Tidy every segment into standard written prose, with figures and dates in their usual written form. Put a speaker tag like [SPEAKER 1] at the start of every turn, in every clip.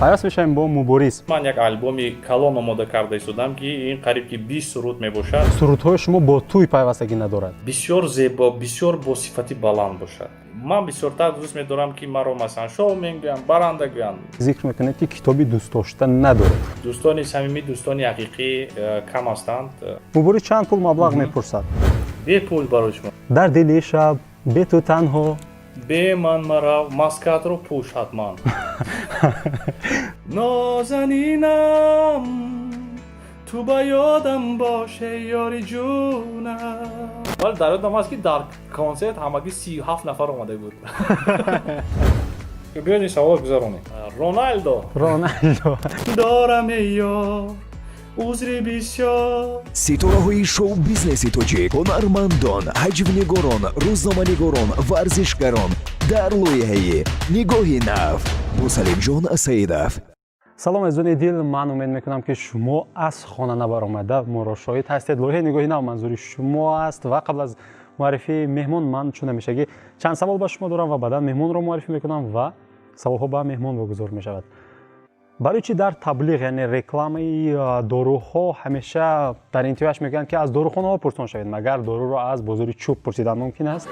[SPEAKER 1] пайваст мешавем бо Мубориз.
[SPEAKER 2] ман як албоми калон омода карда истодам ки ин қариб ки 20 суруд мебошад.
[SPEAKER 1] Сурудҳои шумо бо туй пайвастагӣ надорад?
[SPEAKER 2] бисёр зебо, бисёр бо сифати баланд бошад. ман бисёртар дӯст медорам ки маро масалан шоу мегӯям, баранда гӯям.
[SPEAKER 1] зикр мекунед ки китоби дӯстдошта надоред.
[SPEAKER 2] дӯстони самимӣ, дӯстони ҳақиқӣ кам ҳастанд.
[SPEAKER 1] Мубориз чанд пул маблағ мепурсад?
[SPEAKER 2] бе пул барои шумо.
[SPEAKER 1] дар дили шаб бе ту танҳо
[SPEAKER 2] бе ман марав маскатро пӯш ҳатман. нозанинам ту ба ёдам боше ёри ҷунам. вале дар ёдам аст ки дар консерт ҳамагӣ 37 нафар омада буд. биёед ин саволот гузаронем. Роналдо дорам эй ёр узри бисёр.
[SPEAKER 3] ситораҳои шоу-бизнеси тоҷик, ҳунармандон, ҳаҷвнигорон, рӯзноманигорон, варзишгарон дар лоиҳаи нигоҳи нав бо Салимҷон Саидов.
[SPEAKER 1] салом азизони дил, ман умед мекунам ки шумо аз хона набаромада моро шоҳид ҳастед. лоиҳаи нигоҳи нав манзури шумо аст ва қабл аз муаррифии меҳмон ман чун ҳамешагӣ чанд савол ба шумо дорам ва баъдан меҳмонро муаррифӣ мекунам ва саволҳо ба меҳмон вогузор мешавад. барои чӣ дар таблиғ яъне рекламаи доруҳо ҳамеша дар интиҳояш мегӯянд ки аз дорухонаҳо пурсон шавед, магар доруро аз бозори чӯб пурсидан мумкин аст?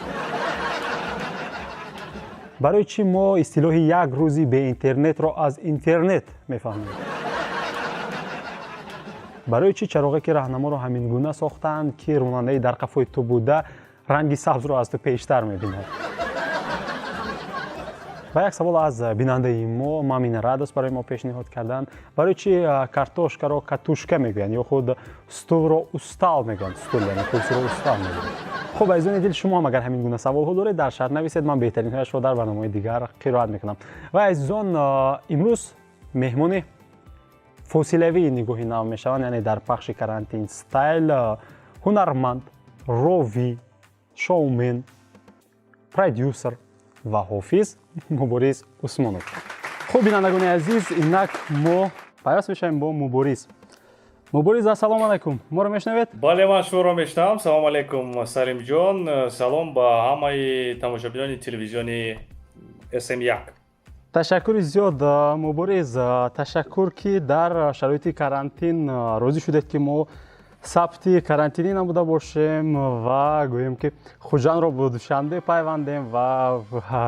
[SPEAKER 1] барои чӣ мо истилоҳи як рӯзи бе интернетро аз интернет мефаҳмем? барои чӣ чароғаки раҳнаморо ҳамин гуна сохтаанд ки ронандаи дар қафои ту буда ранги сабзро аз ту пештар мебинад? ва як савол аз бинандаи мо Мамина Радос барои мо пешниҳод карданд. барои чӣ картошкаро катушка мегӯянд ё худ стулро устал мегӯянд? стул яъне курсиро устал мегӯянд. хуб азизони дил, шумо ҳам агар ҳамин гуна саволҳо доред дар шарҳ нависед, ман беҳтаринҳояшро дар барномаҳои дигар қироат мекунам. ва азизон, имрӯз меҳмони фосилавии нигоҳи нав мешаванд, яъне дар пахши карантин стайл ҳунарманд, ровӣ, шоумен, продюсер ва ҳофиз Мубориз Усмонов. хуб бинандагони азиз, инак мо пайваст мешавем бо Мубориз. Мубориз, ассалому алайкум, моро мешунавед?
[SPEAKER 2] бале, ман шуморо мешунавам. салому алайкум Салимҷон, салом ба ҳамаи тамошобинони телевизиони SM1.
[SPEAKER 1] ташаккури зиёд Мубориз, ташаккур ки дар шароити карантин розӣ шудед ки мо сабти карантинӣ намуда бошем ва гӯем ки хуҷанро бо душанбе пайвандем ва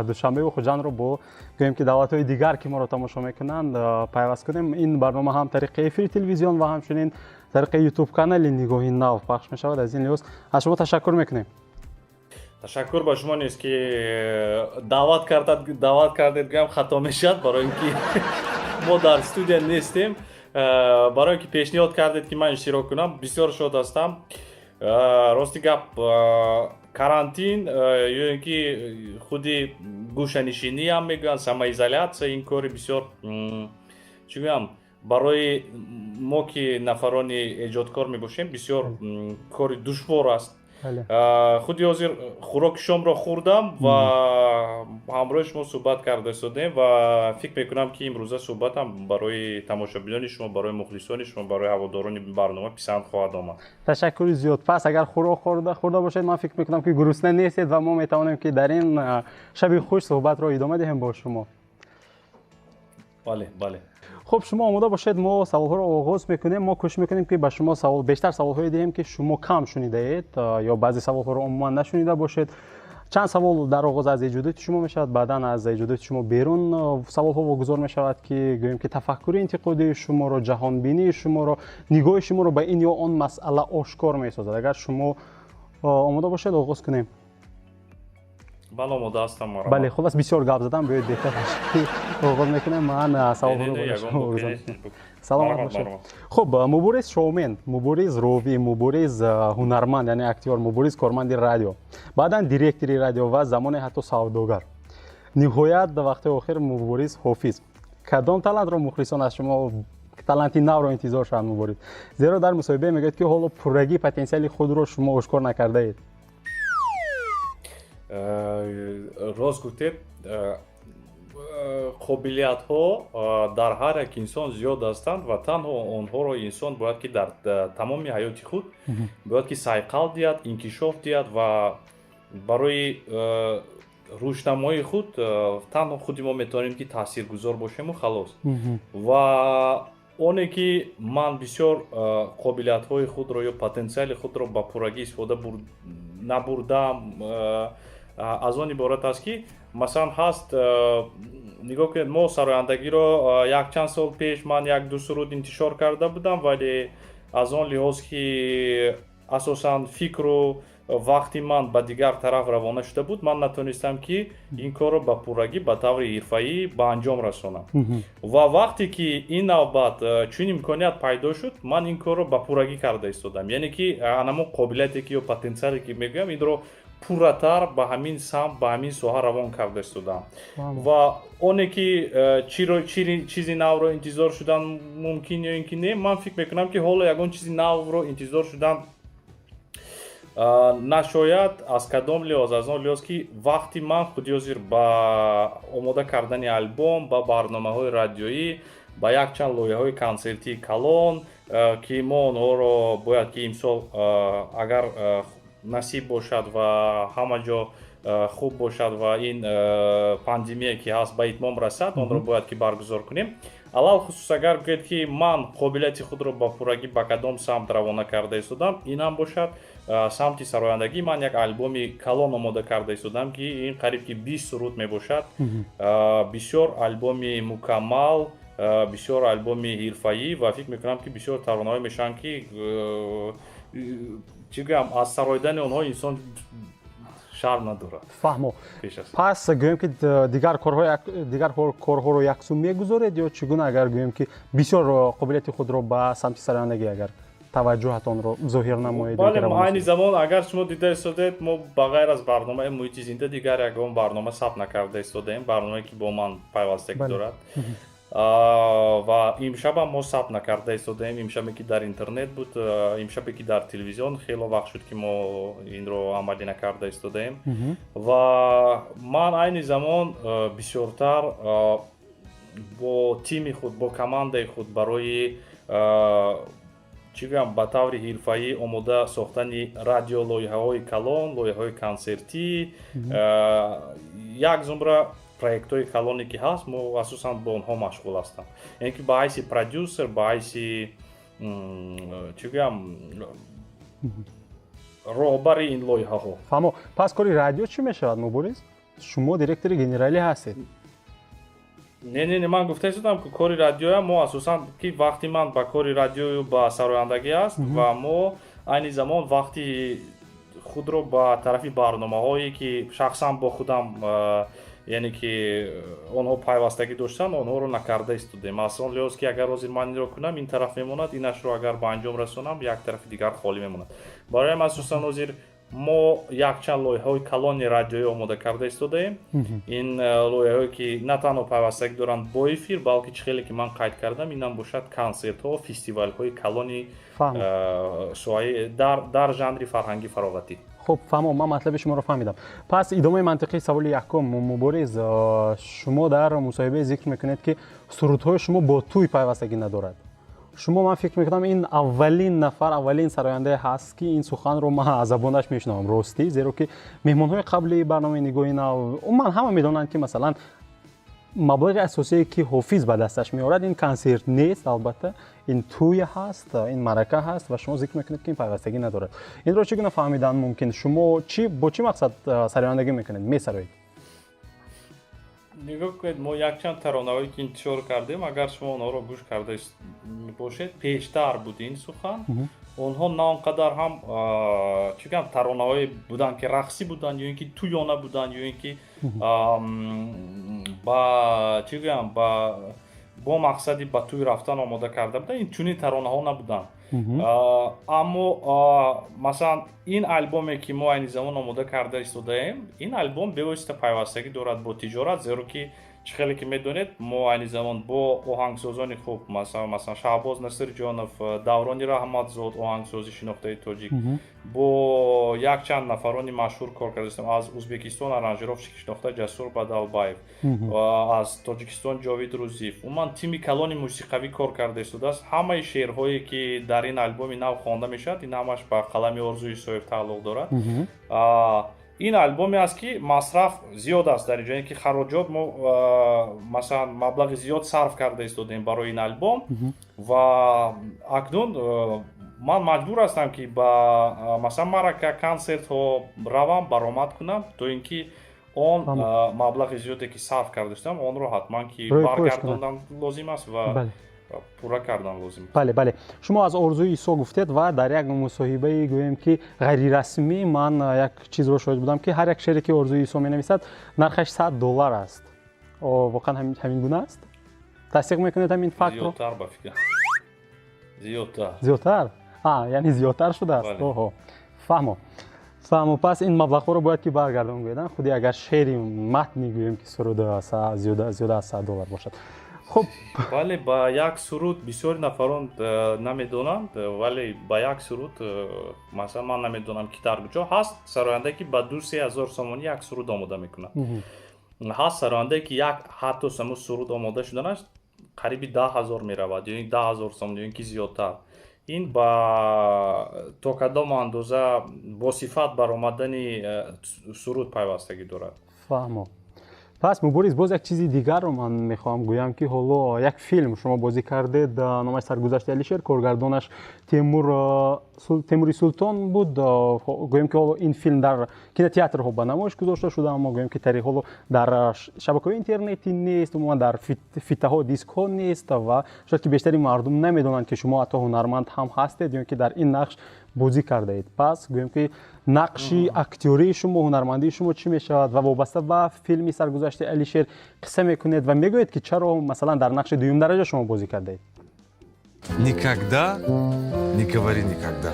[SPEAKER 1] душанбеву хуҷанро бо гӯем ки давлатҳои дигар ки моро тамошо мекунанд пайваст кунем. ин барнома ҳам тариқи эфири телевизион ва ҳамчунин тариқи ютуб канали нигоҳи нав пахш мешавад. аз ин лиҳоз аз шумо ташаккур мекунем.
[SPEAKER 2] ташаккур ба шумо нест ки даъват кардед гӯям хато мешавад, барои ин ки мо дар студия нестем. барои ки пешниҳод кардед ки ман иштирок кунам, бисёр шод ҳастам. рости гап, карантин ё ин ки худи гӯшанишинӣ ҳам мегӯянд, самоизолятсия, ин кори бисёр чӣ гӯям, барои мо ки нафарони эҷодкор мебошем бисёр кори душвор аст. худи ҳозир хӯроки шомро хӯрдам ва ҳамроҳи шумо суҳбат карда истодем ва фикр мекунам ки имрӯза суҳбатам барои тамошобинони шумо, барои мухлисони шумо, барои ҳаводорони барнома писанд хоҳад омад.
[SPEAKER 1] ташаккури зиёд. пас агар хӯрок хӯрда бошед, ман фикр мекунам ки гурусна нестед ва мо метавонем ки дар ин шаби хуш суҳбатро идома диҳем бо шумо.
[SPEAKER 2] бале.
[SPEAKER 1] хуб, шумо омода бошед, мо саволҳоро оғоз мекунем. мо кӯшиш мекунем ки ба шумо бештар саволҳое диҳем ки шумо кам шунидаед ё баъзе саволҳоро умуман нашунида бошед. чанд савол дар оғоз аз эҷодиёти шумо мешавад, баъдан аз эҷодиёти шумо берун саволҳо вогузор мешавад ки гӯем ки тафаккури интиқодии шуморо, ҷаҳонбинии шуморо, нигоҳи шуморо ба ин ё он масъала ошкор месозад. агар шумо омода бошед, оғоз кунем.
[SPEAKER 2] бале, омода ҳастам.
[SPEAKER 1] бале, хулас бисёр гап задам, биёед беҳтар оғоз мекунем. ман саволҳоро ба шумо вогузорам. саломат бошед. хуб, Мубориз шоумен, Мубориз ровӣ, Мубориз ҳунарманд яъне актёр, Мубориз корманди радио, баъдан директори радио ва замоне ҳатто савдогар, ниҳоят вақти охир Мубориз ҳофиз. кадом талантро мухлисон аз шумо таланти навро интизор шаванд Мубориз? зеро дар мусоҳибае мегӯяд ки ҳоло пуррагии потенсиали худро шумо ошкор накардаед.
[SPEAKER 2] рост гуфтед, қобилиятҳо дар ҳар як инсон зиёд ҳастанд ва танҳо онҳоро инсон бояд ки дар тамоми ҳаёти худ бояд ки сайқал диҳад, инкишоф диҳад ва барои рушнамои худ танҳо худи мо метавонем ки таъсиргузор бошему халос. Ва оне ки ман бисёр қобилиятҳои худро ё потенсиали худро ба пуррагӣ истифода набурдам, аз он иборат аст ки масалан ҳаст нигоҳ кунед, мо сарояндагиро якчанд сол пеш ман як-ду суруд интишор карда будам, вале аз он лиҳоз ки асосан фикру вақти ман ба дигар тараф равона шуда буд, ман натонистам ки ин корро ба пуррагӣ ба таври ҳирфаӣ ба анҷом расонам. Ва вақте ки ин навбат чунин имконият пайдо шуд, ман ин корро ба пуррагӣ карда истодам. Яъне ки анамон қобилияте ки ё потенсиале ки мегӯям, инро пурратар ба ҳамин самт, ба ҳамин соҳа равон карда истодам. Ва оне ки чизи навро интизор шудан мумкин ё ин ки не, ман фикр мекунам ки ҳоло ягон чизи навро интизор шудан нашояд аз кадом лиҳоз, аз он лиҳоз ки вақти ман худи ҳозир ба омода кардани альбом, ба барномаҳои радиоӣ, ба якчанд лоиҳаҳои консертии калон, ки мо онҳоро бояд ки имсол агар насиб бошад ва ҳама ҷо хуб бошад ва ин пандемия ки ҳаст ба итмом расад, онро бояд ки баргузор кунем. Алал хусус агар гӯед ки ман қобилияти худро ба пуррагӣ ба кадом самт равона карда истодам, инам бошад самти сарояндагӣ. Ман як альбоми калон омода карда истодам ки ин қариб ки 20 суруд мебошад. Бисёр альбоми мукаммал, бисёр альбоми ҳирфаӣ ва фикр мекунам ки бисёр таронаҳое мешаванд ки чӣ гӯям, аз сароидани онҳо инсон шарм надорад.
[SPEAKER 1] фаҳмо. Пас гӯем ки дигар корҳоро яксум мегузоред ё чӣ гуна агар гӯем ки бисёр қобилияти худро ба самти сарояндагӣ агар таваҷҷӯҳатонро зоҳир намоед?
[SPEAKER 2] Бале, айни замон агар шумо дида истодед, мо ба ғайр аз барномаи муҳити зинда дигар ягон барнома сабт накарда истодаем, барномае ки бо ман пайвастагӣ дорад. Ва имшабам мо сабт накарда истодаем, имшабе ки дар интернет буд, имшабе ки дар телевизион хело вақт шуд ки мо инро амалӣ накарда истодаем. Ва ман айни замон бисёртар бо тими худ, бо командаи худ барои чӣ гӯям, ба таври ҳирфаӣ омода сохтани радио лоиҳаҳои калон, лоиҳаҳои консертӣ, як зумра проектҳои калоне ки ҳаст, мо асосан бо онҳо машғул ҳастам. Яъне ки ба ҳайси продюсер, ба ҳайси чӣ гӯям, роҳбари ин лоиҳаҳо.
[SPEAKER 1] фаҳмо. Пас кори радио чӣ мешавад Мубориз? Шумо директори генералӣ ҳастед.
[SPEAKER 2] Не, ман гуфта истодам ки кори радиоя мо асосан ки вақти ман ба кори радио ба сарояндагӣ аст ва мо айни замон вақти худро ба тарафи барномаҳое ки шахсан бо худам яъне ки онҳо пайвастагӣ доштанд, онҳоро накарда истодем. Аз он лиҳоз ки агар ҳозир ман инро кунам, ин тараф мемонад, инашро агар ба анҷом расонам, як тарафи дигар холӣ мемонад. Барои ҳамин асосан ҳозир мо якчанд лоиҳаҳои калони радиоӣ омода карда истодаем. Ин лоиҳаҳое ки на танҳо пайвастагӣ доранд бо эфир, балки чӣ хеле ки ман қайд кардам, инам бошад консертҳо, фестивалҳои калони соҳаи дар жанри фарҳангӣ фароғатӣ.
[SPEAKER 1] خب فهمم، من مطلب شما رو فهمیدم. پس ادامه منطقی سوال یکم مبارز، شما در مصاحبه ذکر میکنید که سرودهای شما با توی پیوستگی ندارد. شما من فکر میکنم این اولین نفر، اولین سراینده هست که این سخن رو من از زبانش میشنوم، راستی، زیرا که مهمانهای قبلی برنامه نگاهی نو من همه میدونن که مثلا مبلغ اساسی که حافظ به دستش میارد این کنسرت نیست، البته این توی هست، این معرکه هست و شما ذکر میکنید که این پیوستگی ندارد. این رو چگونه فهمیدن ممکن؟ شما با چی مقصد سرایندگی میکنید، میسرایید؟
[SPEAKER 2] نگاه کنید، ما یکچند ترانه‌هایی که انتشار کردیم، اگر شما اونها رو گوش کرده باشید، پیشتر بود این سخن. اونها نه آنقدر هم چیکار ترانه‌های بودن که رقصی بودن یا اینکه تویانه بودن یا اینکه با چیکار با مقصدی با توی رفتن آماده کرده بودن. این چنین ترانه‌ها نبودن. اما مثلا این آلبومی که ما این زمان آماده کرده استودیم، این آلبوم به واسطه پیوستگی دارد با تجارت، زیرا که چه خیلی که میدونید ما این زمان با آهنگسازان خوب مثلا شهباز نصیرجانов، دورانی رحمتزاد آهنگسازی شناخته تاجیک، با یک چند نفرانی مشهور کار کردیم. از ازبکستان آرانژировщик شناخته جسور بدالباев و از تاجیکستان جاوید روزیف. من تیمی کلانی موسیقی کار کرده است. همه شعرهایی که در این آلبوم نو خوانده میشد این همش با قلم آرزوی صاحب تعلق دارد. این البومی است که مصرف زیاد است در اینجا که خراجات ما مثلا مبلغ زیاد صرف کرده استودیم برای این البوم و اکنون من مجبور هستم که با مثلا مرکه کنسرت ها روم برآمد کنم تو اینکه اون مبلغ زیادی که صرف کردم اون رو حتما که برگرداندن لازم است و پورا کردن لازم.
[SPEAKER 1] بله شما از آرزوی عیسی گفتید و در یک مصاحبه گویم که غیر رسمی من یک چیز رو شاهد بودم که هر یک شعری که آرزوی عیسی می‌نویسد نرخش $100 است. واقعا همین گونه است؟ تصدیق میکنید همین فکت رو؟
[SPEAKER 2] زیادتر با فکر.
[SPEAKER 1] زیادتر؟ یعنی زیادتر شده است. فهمو پس این مبلغ رو باید که برگردون گویدن خودی اگر شعری متن میگوییم که سرود زیاد از $100 باشد. خب
[SPEAKER 2] ولی با یک سرود بسیار نفران نمیدونند ولی با یک سرود مثلا من نمیدونم که در کجا هست سراینده که با 2-3 سامانی یک سرود آماده میکنه هست سراینده که یک حتی سرود آماده شدن است قریبی 10,000 میرود یعنی 10,000 سامانی یعنی که زیادتر این با تا کدام اندازه با صفت برآمدن سرود پیوستگی دارد.
[SPEAKER 1] فهمو. پس مبارز باز یک چیزی دیگر رو من میخوام گویم که حالا یک فیلم شما بازی کردید نامش سرگذشت علیشیر کارگردانش تیموری سلطان بود گویم که حالا این فیلم در کینوتئاتر ها به نمایش گذاشته شده اما گویم که طریق حالا در شبکه‌های اینترنتی نیست عموما در فیته ها دیسک ها نیست و شاید که بیشتری مردم نمیدونن که شما حتی هنرمند هم هستید یا که در این نقش بازی کرده اید. پس گویم که نقشی اکتوری شما هنرمندی شما چی میشود و وابسته به فیلمی سرگذشت علیشیر قصه میکنید و میگوید که چرا مثلا در نقش دوم درجه شما بازی کرده اید؟
[SPEAKER 4] Никогда не говори никогда.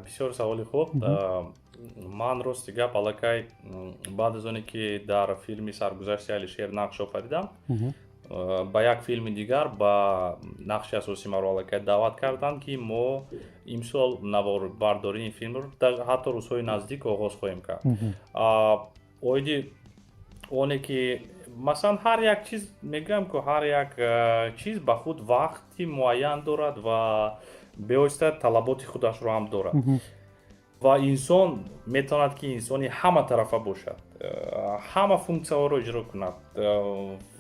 [SPEAKER 2] بسیار سوالی خوب. من راستی گپ الکی بعد از آنی که در فیلمی سرگذشت علیشیر نقش آفریدم با یک فیلم دیگر با نقش اساسی ما رو الکی دعوت کردند که ما امسال نواربرداری این فیلم رو حتی روزهای نزدیک آغاز خواهیم کرد. اویدی اونه که مثلا هر یک چیز میگم که هر یک چیز به خود وقتی معین دارد و به واسطه طلبات خودش رو هم دارد و انسان میتواند که انسانی همه طرفه باشد همه فونکسیون ها رو اجرا کند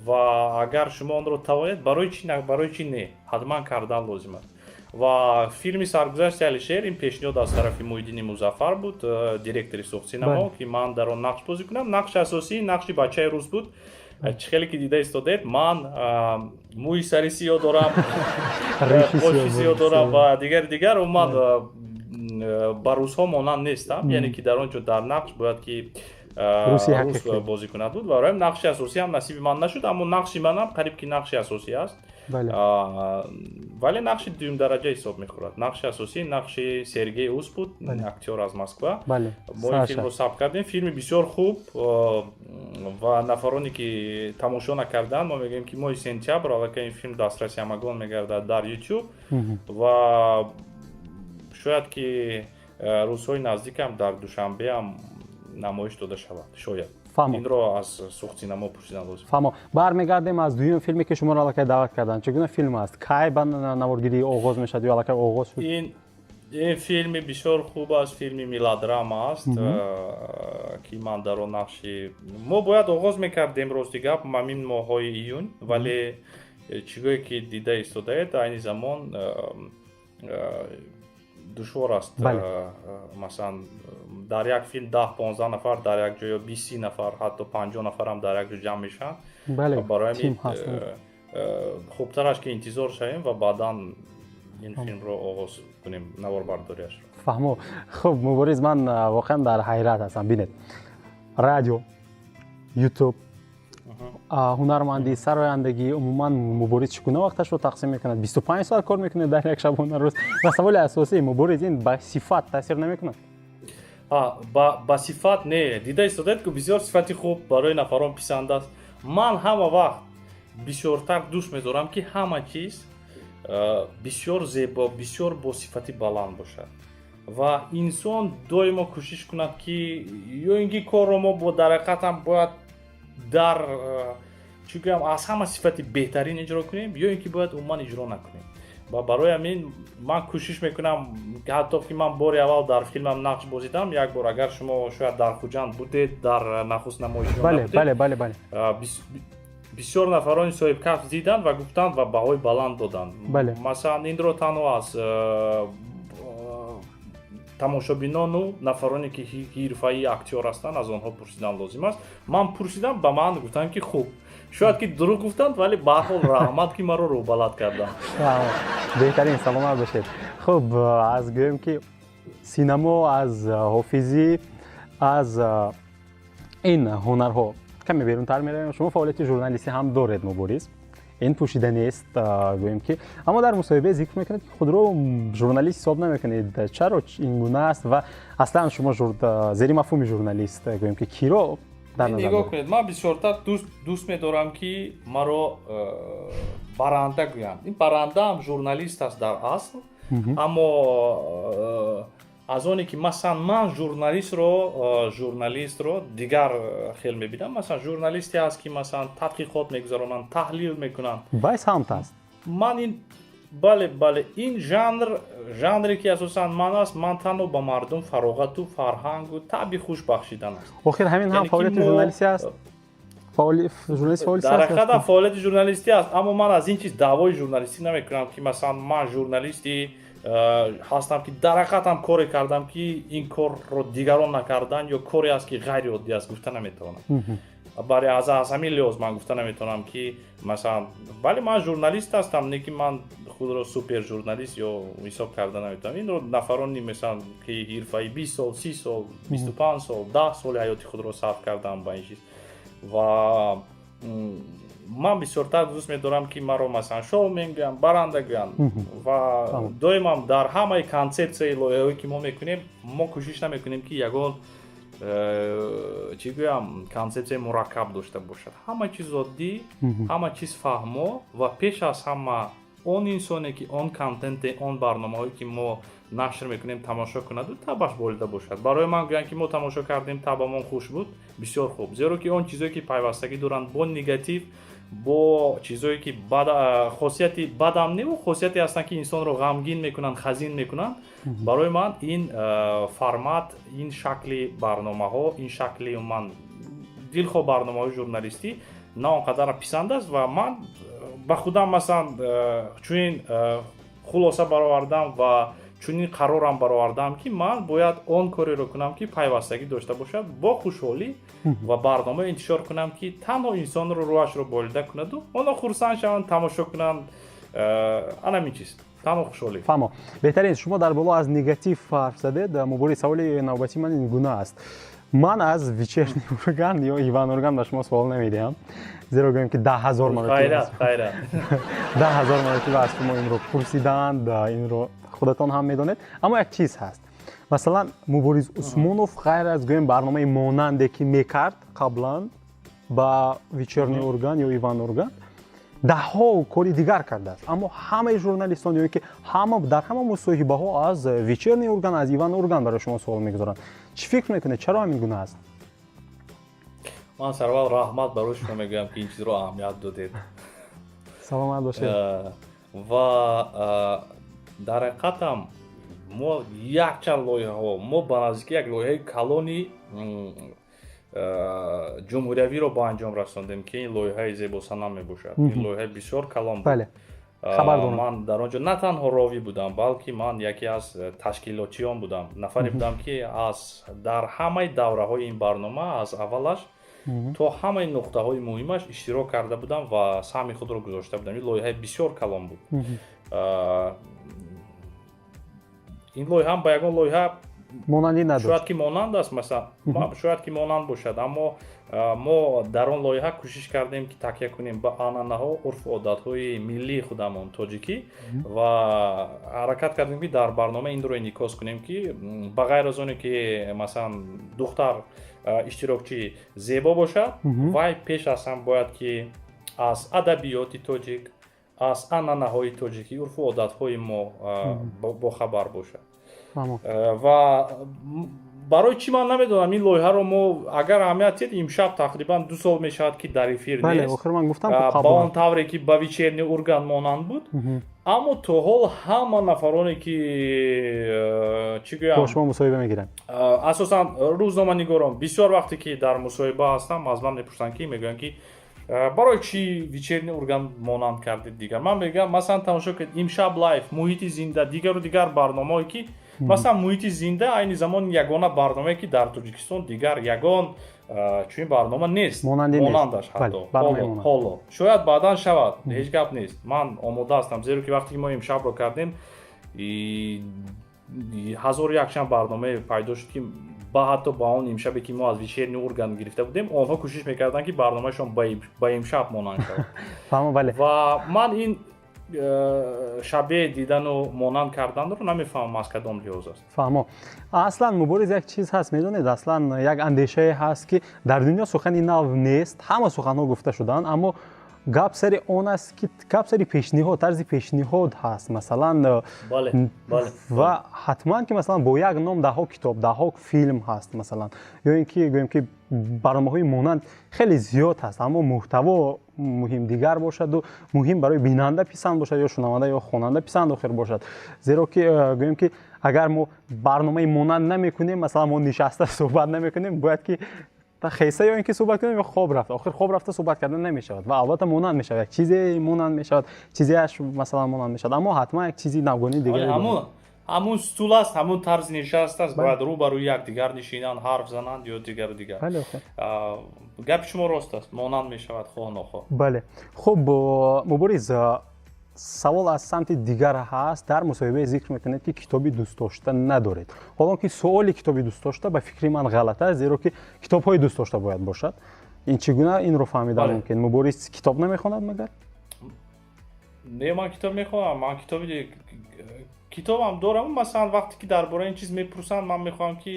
[SPEAKER 2] و اگر شما آن رو توانید برای چی نه حتما کردن لازم است و فیلم سرگذشت علیشیر این پیشنهاد از طرف محیدین مظفر بود دیرکتور ساخت سینما که من در آن نقش بازی کنم. نقش اساسی نقش بچه روز بود. خیلی که دیده استودید من موی سری سیاه دارم پشت سیاه دارم و دیگر اومد با روزها مانند نیستم یعنی که در آنجا در نقش باید که روس بازی کند بود و رایم نقش اساسی هم نصیب من نشد اما نقش منم قریب که نقش اساسی است ولی نقش دوم درجه حساب میخورد. نقش اساسی نقش سرگئی اوس بود اکتور از مسکو. ما این فیلم رو ثبت کردیم. فیلم بسیار خوب و نفرانی که تماشا نکردن ما میگیم که ماه سپتامبر البته این فیلم دسترسی همگان میگردد در یوتیوب و شاید که روزهای نزدیک هم در دوشنبه هم نمایش داده شود شاید. این رو از ساخت سینما پرسیدن لازم.
[SPEAKER 1] فهمو. برمیگردیم از دوم فیلمی که شما را البته دعوت کردن. چگونه فیلم است؟ کی با نوارگیری آغاز میشد یا البته آغاز شد؟
[SPEAKER 2] این فیلم بسیار خوب است. فیلم میلودراما است که من در آن نقشی ما باید آغاز میکردیم راستی گپ همین ماهای ایون ولی چیزی که دیده ایستاده در این زمان دشوار است. مثلا در یک فیلم 10-15 نفر در یک جای 20 نفر حتی 50 نفر هم در یک جای جمع میشن. برای همین خوبتر است که انتظار شویم و بعدا این فیلم رو آغاز کنیم نواربرداریش رو.
[SPEAKER 1] فهمو. خب مبارز من واقعا در حیرت هستم. ببینید رادیو یوتیوب هنرمندی سرایندگی عموما مبارز چگونه وقتش رو تقسیم میکنه؟ 25 ساعت کار میکنه در یک شبانه روز و سوال اساسی مبارز این با صفت تاثیر نمیکنه؟
[SPEAKER 2] با صفت نه دیده استودید که بسیار صفتی خوب برای نفران پسند است. من همه وقت بسیارتر دوست می‌دارم که همه چیز بسیار زیبا بسیار با صفتی بلند باشد و انسان دائما کوشش کند که یا اینکه کار رو ما با درقت هم باید در چیگم از همه صفتی بهترین اجرا کنیم یا اینکه باید عموما اجرا نکنیم و برای همین من کوشش میکنم که حتی که من بار اول در فیلمم نقش بازی دادم یک بار اگر شما شاید در خوجند بودید در نخست نمایش
[SPEAKER 1] بله
[SPEAKER 2] بسیار نفرانی صاحب کف دیدن و گفتند و بهای بلند دادند. مثلا این رو تنها از тамошобинон нафароне ки ҳирфаи актёр ҳастанд аз онҳо пурсидан лозим аст. Ман пурсидам, ба ман гуфтанд ки хуб. Шояд ки дурӯғ гуфтанд, вале ба ҳар ҳол раҳмат ки маро рӯбаланд карданд.
[SPEAKER 1] беҳтарин, саломат бошед. Хуб, аз гӯем ки синамо, аз ҳофизӣ, аз ин ҳунарҳо каме берунтар меравем. Шумо фаъолияти журналистӣ ҳам доред мубориз. این پوشیده نیست گویم که اما در مصاحبه ذکر میکنید که خود رو ژورنالیست حساب نمیکنید. چرا این گونه است و اصلا شما زیر مفهوم ژورنالیست گویم که کی رو در نظر
[SPEAKER 2] نگاه کنید؟ من بسیارتر دوست می‌دارم که مرا برنده گویم. این برنده هم ژورنالیست است در اصل، اما از آنی که مثلا من ژورنالیست رو دیگر خیلی میبینم. مثلا ژورنالیستی هست که مثلا تحقیقات میگذارن، تحلیل میکنن.
[SPEAKER 1] وایس هم هست.
[SPEAKER 2] من این بله این ژانری که اساسا من است، من تنها با مردم فراغت و فرهنگ و طبع خوش بخشیدن است.
[SPEAKER 1] آخر همین هم فعالیت ژورنالیستی است.
[SPEAKER 2] در حقیقت فعالیت ژورنالیستی است، اما من از این چیز دعوای ژورنالیستی نمیکنم که مثلا من ژورنالیستی هستم که در حقیقت هم کاری کردم که این کار رو دیگران نکردن یا کاری است که غیر عادی است گفتن نمیتونم. برای از همین لحاظ من گفتن نمیتونم که مثلا ولی من ژورنالیست هستم، نه که من خود رو سوپر ژورنالیست یا حساب کردن نمیتونم. این رو نفرانی مثلا که حرفه‌ای 20 سال 30 سال 25 سال 10 سال حیات خود رو صرف کردم با این چیز و من بسیارتر دوست می‌دارم که مرا مثلا شو میگم برنده گویم و دائما در همه کانسپت لایه‌ای که ما میکنیم ما کوشش نمیکنیم که یگان چی گویم کانسپت مرکب داشته باشد. همه چیز عادی، همه چیز فهمو و پیش از همه اون انسانی که اون کانتنت اون برنامه‌ای که ما نشر میکنیم تماشا کند و تباش بولیده باشد. برای من گویم که ما تماشا کردیم تبمون خوش بود، بسیار خوب، زیرا که اون چیزایی که پیوستگی دارند با نگاتیو با چیزایی که خاصیتی بد هم نیست و خاصیتی هستند که انسان رو غمگین میکنن، خزین میکنن. برای من این فرمت، این شکل برنامه‌ها، این شکلی من دلخواه برنامه‌های ژورنالیستی نه آنقدر پسند است و من با خودم مثلا چون خلاصه برآوردم و چون قرارم برآوردم که من باید اون کاری رو کنم که پیوستگی داشته باشد با خوشحالی و برنامه انتشار کنم که تنها انسان رو روش رو بالیده کند و اونا خرسند شوند تماشا کنند. همین چیز تمام خوشحالی.
[SPEAKER 1] فهمم. بهترین شما در بالا از نگاتیو حرف زدید. مبارز سوال نوبتی من این گونه است. من از ویچرنی اورگان یا ایوان اورگان به شما سوال نمیدم، زیرا گویم که 10,000 مرتبه 10,000 مرتبه از شما این رو پرسیدند، این رو خودتان هم میدونید. اما یک چیز هست، مثلا مبارز عثمانوف غیر از گویم برنامه ماننده که میکرد قبلا با ویچرنی اورگان یا ایوان اورگان ده ها کاری دیگر کرده است، اما همه ژورنالیستان که در همه مصاحبه ها از ویچرنی اورگان از ایوان اورگان برای شما سوال میگذارند. چی فکر میکنه چرا همین گونه است؟
[SPEAKER 2] من سرور رحمت برای شما میگم که این چیز رو اهمیت دادید.
[SPEAKER 1] سلامت باشید.
[SPEAKER 2] و در حقیقت هم ما یک چند لایحه ها ما به نزدیکی یک لایحه کلانی جمهوریوی رو با انجام رساندیم که این لایحه زیباسنام میباشد. این لایحه بسیار کلان بود.
[SPEAKER 1] بله. خبر دارم.
[SPEAKER 2] من در آنجا نه تنها راوی بودم بلکه من یکی از تشکیلاتچیان بودم. نفری بودم که از در همه دوره های این برنامه از اولش تا همه نقطه های مهمش اشتراک کرده بودم و سهم خود رو گذاشته بودم. این لایحه بسیار کلان بود. این لایحه هم با یگان لایحه
[SPEAKER 1] مانندی نداشت.
[SPEAKER 2] شاید که مانند است، مثلا شاید که مانند باشد، اما ما در آن لایحه کوشش کردیم که تکیه کنیم به عنعنه‌ها، عرف و عادت‌های ملی خودمون تاجیکی و حرکت کردیم که در برنامه این رو انعکاس کنیم که بغیر از اون که مثلا دختر اشتراکچی زیبا باشد و پیش از هم باید که از ادبیات تاجیک، از عنعنه‌های تاجیکی، عرف و عادت‌های ما با خبر باشد. و برای چی من نمیدونم این لایحه رو ما اگر اهمیت دید امشب تقریبا 2 سال میشد که در افیر نیست.
[SPEAKER 1] بله آخر من گفتم
[SPEAKER 2] با اون طوری که با ویچرنی اورگان مانند بود аммо то ҳол ҳама нафароне ки чӣ
[SPEAKER 1] با
[SPEAKER 2] гӯям
[SPEAKER 1] شما مصاحبه میگیرن
[SPEAKER 2] асосан рӯзноманигорон бисёр вақте ки дар мусоҳиба ҳастам аз ман мепурсанд ки мегӯям ки барои чӣ вечерни ургант монанд кардед дигар ман мегӯям масалан тамошо кунед имшаб лайф муҳити зинда дигару дигар барномаҳое ки масалан муҳити зинда айни замон ягона барномае ки дар тоҷикистон дигар ягон чунин барнома нест
[SPEAKER 1] монанде нест.
[SPEAKER 2] монандаш
[SPEAKER 1] Бале,
[SPEAKER 2] ҳатто
[SPEAKER 1] барномаи монанд.
[SPEAKER 2] ҳоло шояд баъдан шавад ҳеҷ гап нест ман омода ҳастам зеро ки вақте ки мо имшабро кардем ҳазору якчанд барномае пайдо шуд ки ба ҳатто ба он имшабе ки мо аз вечерни ургант гирифта будем онҳо кӯшиш мекарданд ки барномаашон ба имшаб монанд шавад
[SPEAKER 1] فهمو بله
[SPEAKER 2] ва ман ин шабеҳ дидану монанд карданро намефаҳмам аз кадом лиҳоз аст
[SPEAKER 1] فهمو اصلا مبارز یک چیز هست میدونید اصلا یک اندیشه هست که در دنیا سخنی نو نیست همه سخنها گفته شدن اما گپ سر اون است که گپ سر پیشنهاد طرز پیشنهاد هست مثلا
[SPEAKER 2] бале бале
[SPEAKER 1] و حتما که مثلا با یک نام ده ها کتاب ده ها فیلم هست مثلا یا اینکه گویم که برنامه‌های مانند خیلی زیاد هست اما محتوا مهم دیگر باشد و مهم برای بیننده پسند باشد یا شنونده یا خواننده پسند آخر باشد زیرا که گویم که اگر ما برنامه مانند نمیکنیم مثلا ما نشسته صحبت نمیکنیم باید که تا خیسه یا اینکه صحبت کنیم یا خواب رفته آخر خواب رفته صحبت کردن نمیشود و البته مانند میشود یک چیزی مانند میشود چیزیش مثلا مانند میشود اما حتما یک چیزی نوگانی دیگری
[SPEAKER 2] ҳамун стул аст ҳамун тарзи нишаст аст бояд рӯ ба рӯи якдигар нишинанд ҳарф зананд ё дигару дигар
[SPEAKER 1] بله آخر
[SPEAKER 2] гапи шумо рост аст монанд мешавад хоҳ нохоҳ
[SPEAKER 1] بله خب مبارز سوال از سمت دیگر هست در مصاحبه ذکر میکنید که کتابی دوست داشته ندارید حالا که سوالی کتابی دوست داشته به فکر من غلط است زیرا که کتاب های دوست داشته باید باشد این چگونه این رو فهمیدن
[SPEAKER 2] بله.
[SPEAKER 1] ممکن مبارز کتاب نمیخواند مگر
[SPEAKER 2] не ман китоб мехоҳам ман китобам дорам масалан вақте ки дар бораи ин чиз мепурсанд ман мехоҳам ки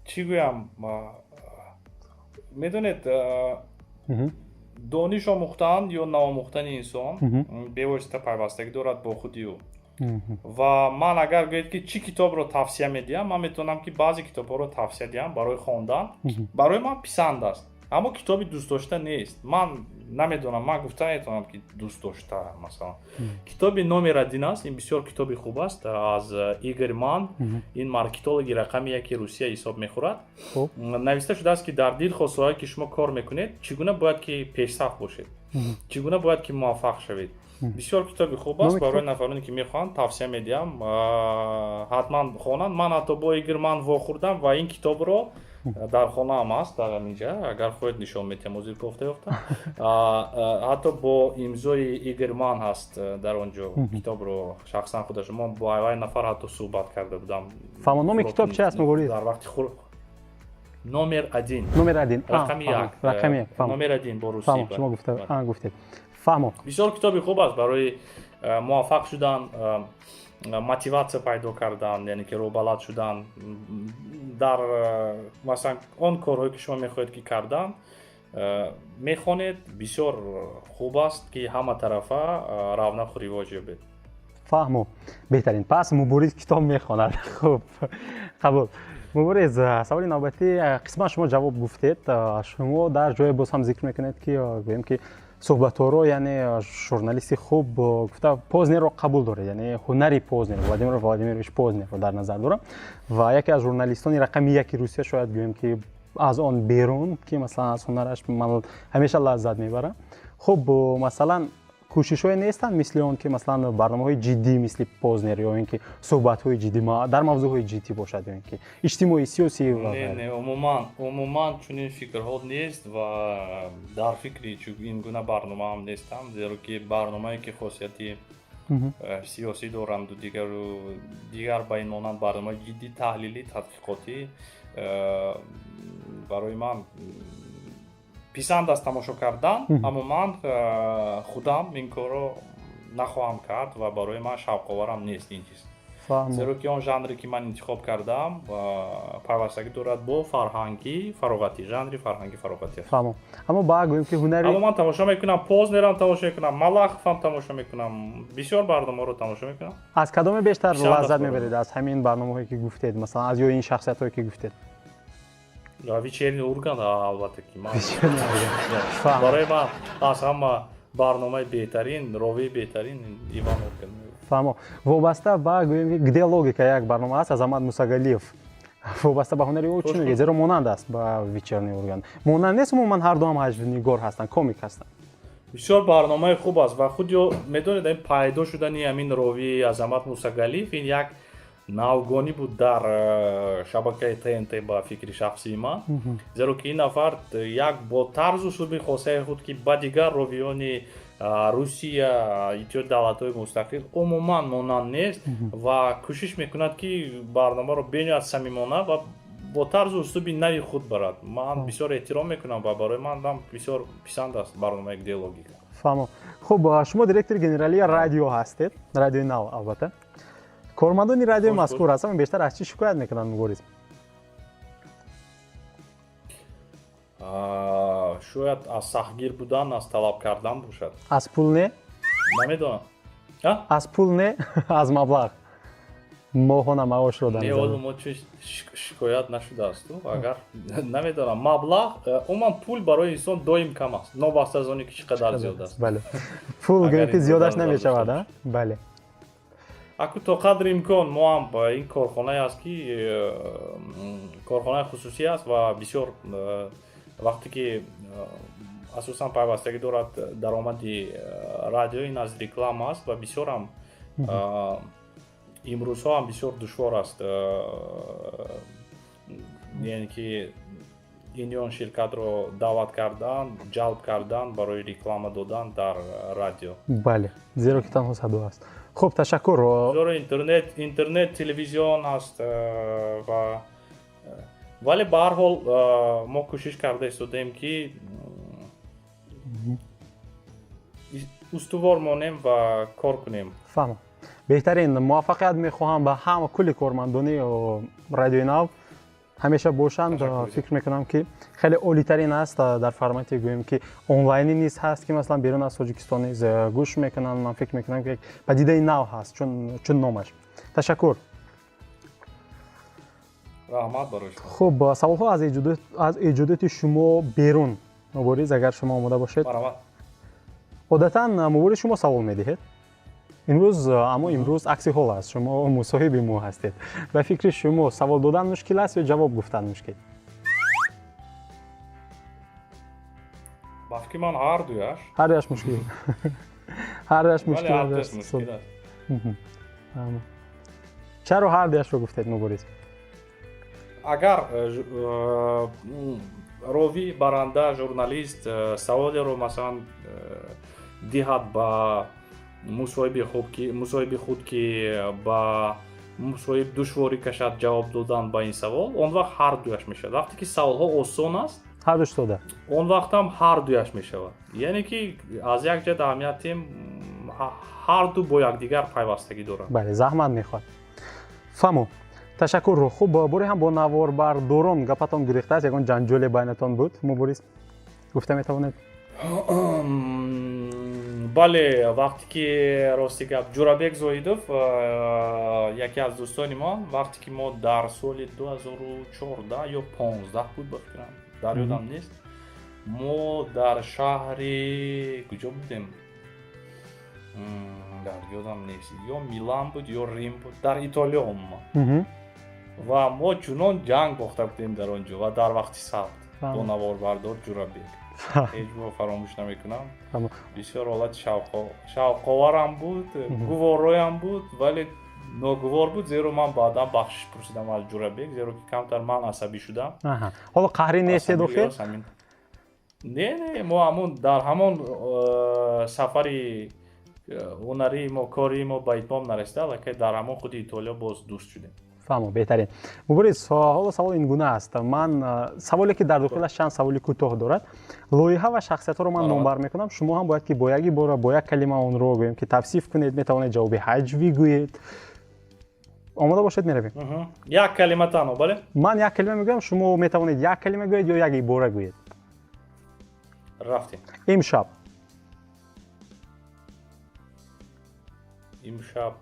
[SPEAKER 2] чӣ гӯям медонед дониш омӯхтан ё наомӯхтани инсон бевосита пайвастагӣ дорад бо худи ӯ ва ман агар гӯед ки чӣ китобро тавсия медиҳам ман метавонам ки баъзе китобҳоро тавсия диҳам барои хондан барои ман писанд аст аммо китоби дӯстдошта нест ман намедонам ман гуфта наметавонам ки дӯстдошта масалан китоби номер 1 аст ин бисёр китоби хуб аст аз Игорь Манн ин маркетологи рақами 1 Русия ҳисоб мехӯрад нависта шудааст ки дар дилхосҳое ки шумо кор мекунед чӣ гуна бояд ки пешсаф бошед чӣ гуна бояд ки муваффақ шавед бисёр китоби хуб аст барои нафароне ки мехоҳанд тавсия медиҳам ҳатман хонанд ман ҳатто бо Игорь Манн вохӯрдам ва ин китобро дар хонаам аст дар аминҷа агар хоҳед нишон метиҳам озир кофта ёфта ҳатто бо имзои Игорь Манн ҳаст дар он ҷо китобро шахсан худаш мо бо вай нафар ҳатто суҳбат карда будам
[SPEAKER 1] فهمو номи китоб чи аст мегӯрид
[SPEAKER 2] дар вақти номер 1
[SPEAKER 1] номер 1
[SPEAKER 2] рақами 1
[SPEAKER 1] рақами 1 фаҳмо
[SPEAKER 2] номер 1 бо русӣ
[SPEAKER 1] фаҳмо шумо гуфтед фаҳмо
[SPEAKER 2] бисёр китоби хуб аст барои муваффақ шудан мотиватсия пайдо кардан яъне ки роҳбалад шудан дар масалан он корҳое ки шумо мехоҳед ки кардан мехонед бисёр хуб аст ки ҳама тарафа равнақу ривоҷ ёбед
[SPEAKER 1] فهمو بهترین پس مبارز کتاب میخواند خب قبول مبارز سوال نوبتی قسمت شما جواب گفتید شما در جای باز هم ذکر میکنید که گویم که صحبت‌ها رو یعنی ژورنالیستی خوب گفته پوزنر رو قبول داره یعنی هنری پوزنر ولادیمیرویچ پوزنر رو در نظر دارم و یکی از ژورنالیستان رقم 1 روسیه شاید بگویم که از آن بیرون که مثلا از هنرش من همیشه لذت میبرم خب مثلا کوشش‌های نیستن مثل اون که مثلا برنامه‌های جدی مثل پوزنر یا اینکه صحبت‌های جدی ما در موضوعهای جدی باشد یا اینکه اجتماعی سیاسی و
[SPEAKER 2] не умуман чунин фикрҳо нест ва дар фикри ин гуна барнома ҳам нестам зеро ки барномае ки хосияти сиёсӣ доранду дигар ба ин монанд барномаи ҷиддӣ таҳлилӣ тадқиқотӣ барои ман писанд аст тамошо кардан аммо ман худам ин корро нахоҳам кард ва барои ман шавқоварам нест ин чиз зеро ки он жанре ки ман интихоб кардам пайвастагӣ дорад бо фарҳанги фароғатӣ жанри фарҳанги фароғатӣ аст
[SPEAKER 1] аммо ба гӯем ки ҳунари
[SPEAKER 2] аммо ман тамошо мекунам познерам тамошо мекунам малаховам тамошо мекунам бисёр барномаҳоро тамошо мекунам
[SPEAKER 1] аз кадоме бештар лаззат мебаред аз ҳамин барномаҳое ки гуфтед масалан аз ё ин шахсиятҳое ки гуфтед
[SPEAKER 2] вечерни ургант албатта ки ман барои ман аз ҳама барномаи беҳтарин, ровии беҳтарин Иван Оркин.
[SPEAKER 1] фаҳмо. Вобаста ба гӯем ки где логика як барнома аст аз Амад Мусагалиев. Вобаста ба ҳунари ӯ чӣ мегӯед? Зеро монанд аст ба вечерний урган. Монанд нест, умуман ҳар ду ҳам ҳаҷвнигор ҳастанд, комик ҳастанд.
[SPEAKER 2] бисёр барномаи хуб аст ва худ медонед ин пайдо шудани ҳамин ровии Азамат Мусагалиев ин як навгонӣ буд дар шабакаи ТНТ ба фикри шахсии ман. Зеро ки ин нафар як бо тарзу усулби хосаи худ ки ба дигар ровиёни Русия, Итиҳоди Давлатҳои Мустақил умуман монанд нест ва кӯшиш мекунад ки барномаро бениҳоят самимона ва бо тарзу услуби нави худ барад. Ман бисёр эҳтиром мекунам ва барои ман бисёр писанд аст барномаи где логика.
[SPEAKER 1] фаҳмо. Хуб, шумо директори генералии радио ҳастед, радиои нав албатта. Кормандони радиои мазкур ҳастанд, бештар аз чӣ шикоят мекунанд муборис?
[SPEAKER 2] Шояд аз сахтгир будан, аз талаб кардан бошад.
[SPEAKER 1] Аз пул не?
[SPEAKER 2] Намедонам.
[SPEAKER 1] Аз пул не, аз маблағ. Моҳона маошро дар
[SPEAKER 2] Не, ҳоло мо чӣ шикоят нашудаасту. Агар намедонам, маблағ умуман пул барои инсон доим кам аст. Новаста аз оне ки чӣ қадар зиёд аст.
[SPEAKER 1] Бале. Пул гӯем ки зиёдаш намешавад, а? Бале.
[SPEAKER 2] Аку то қадри имкон мо ҳам ин корхонае аст ки корхонаи хусусӣ аст ва бисёр вақте ки асосан пайвастагӣ дорад даромади радио, ин аз реклама аст ва бисёрам имрӯзҳо ҳам бисёр душвор аст, яъне ки ин ён ширкатро даъват кардан, ҷалб кардан барои реклама додан дар радио.
[SPEAKER 1] Бале, зеро ки танҳо садо аст. Хуб, ташаккур.
[SPEAKER 2] Зеро интернет, телевизион аст ва вале ба ҳар ҳол мо кӯшиш карда истодаем ки устувор монем ва кор кунем.
[SPEAKER 1] фаҳмо. беҳтарин муваффақият мехоҳам ба ҳама кулли кормандони радиои нав ҳамеша бошанд. фикр мекунам ки хеле олитарин аст дар формати гӯем ки онлайни низ ҳаст ки масалан берун аз Тоҷикистон низ гӯш мекунанд. Ман фикр мекунам ки як падидаи нав ҳаст чун номаш. Ташаккур.
[SPEAKER 2] раҳмат барои шумо.
[SPEAKER 1] хуб, саволҳо аз эҷодиёти шумо берун мубориз, агар шумо омода бошед.
[SPEAKER 2] Марҳамат.
[SPEAKER 1] одатан мубориз шумо савол медиҳед? аммо имрӯз акси ҳол аст, шумо мусоҳиби мо ҳастед. ба фикри шумо савол додан мушкил аст ё ҷавоб гуфтан мушкил?
[SPEAKER 2] ба фикри ман ҳардуяш.
[SPEAKER 1] ҳардуяш мушкил. ҳардуяш
[SPEAKER 2] Вале
[SPEAKER 1] мушкил
[SPEAKER 2] ҳардуяш мушкил аст.
[SPEAKER 1] чаро ҳардуяшро гуфтед мубориз?
[SPEAKER 2] агар ровӣ, баранда, журналист саволеро масалан диҳад ба мусоҳиби худ ки ба мусоҳиб душворӣ кашад ҷавоб додан ба ин савол, он вақт ҳардуяш мешавад. вақте ки саволҳо осон аст,
[SPEAKER 1] ҳардуш сода.
[SPEAKER 2] он вақтам ҳардуяш мешавад. яъне ки аз як ҷоҳат аҳамияти ҳарду бо якдигар пайвастагӣ дорад.
[SPEAKER 1] бале, заҳмат мехоҳад. фаҳмо. ташаккур. хуб, боре ҳам бо наворбардорон гапатон гурехтааст, ягон ҷанҷоле байнатон буд мубориз? гуфта метавонед?
[SPEAKER 2] бале, вақте ки рости гап Ҷурабек Зоидов яке аз дӯстони ман, вақте ки мо дар соли 2014 ё 15 буд ба фикрам, дар ёдам нест, мо дар шаҳри куҷо будем? Дар ёдам нест, ё Милан буд ё Рим буд, дар Итолиё умуман. ва мо чунон ҷанг бохта будем дар он ҷо ва дар вақти сабт бо наворбардор Ҷурабек. ҳеҷ бо фаромӯш намекунам. бисёр ҳолати шавқоварам буд, гувороям буд, вале ногувор буд, зеро ман баъдан бахшиш пурсидам аз Ҷурабек, зеро ки камтар ман асабӣ шудам.
[SPEAKER 1] ҳоло қаҳрӣ нестед охир?
[SPEAKER 2] Не, мо дар ҳамон сафари ҳунарии мо, кори мо ба итмом нарасида, аллакай дар ҳамон худи Итолиё боз дӯст шудем.
[SPEAKER 1] фаҳмо, беҳтарин. мубориз, ҳоло савол ин гуна аст. ман саволе ки дар дохилаш чанд саволи кӯтоҳ дорад, лоиҳа ва шахсиятҳоро ман номбар мекунам. шумо ҳам бояд ки бо яки бора бо як калима онро гӯем ки тавсиф кунед. метавонед ҷавоби ҳаҷвӣ гӯед. омода бошед, меравем.
[SPEAKER 2] як калима танҳо, бале?
[SPEAKER 1] ман як калима мегӯям, шумо метавонед як калима гӯед ё як ибора гӯед.
[SPEAKER 2] рафтем.
[SPEAKER 1] имшаб.
[SPEAKER 2] имшаб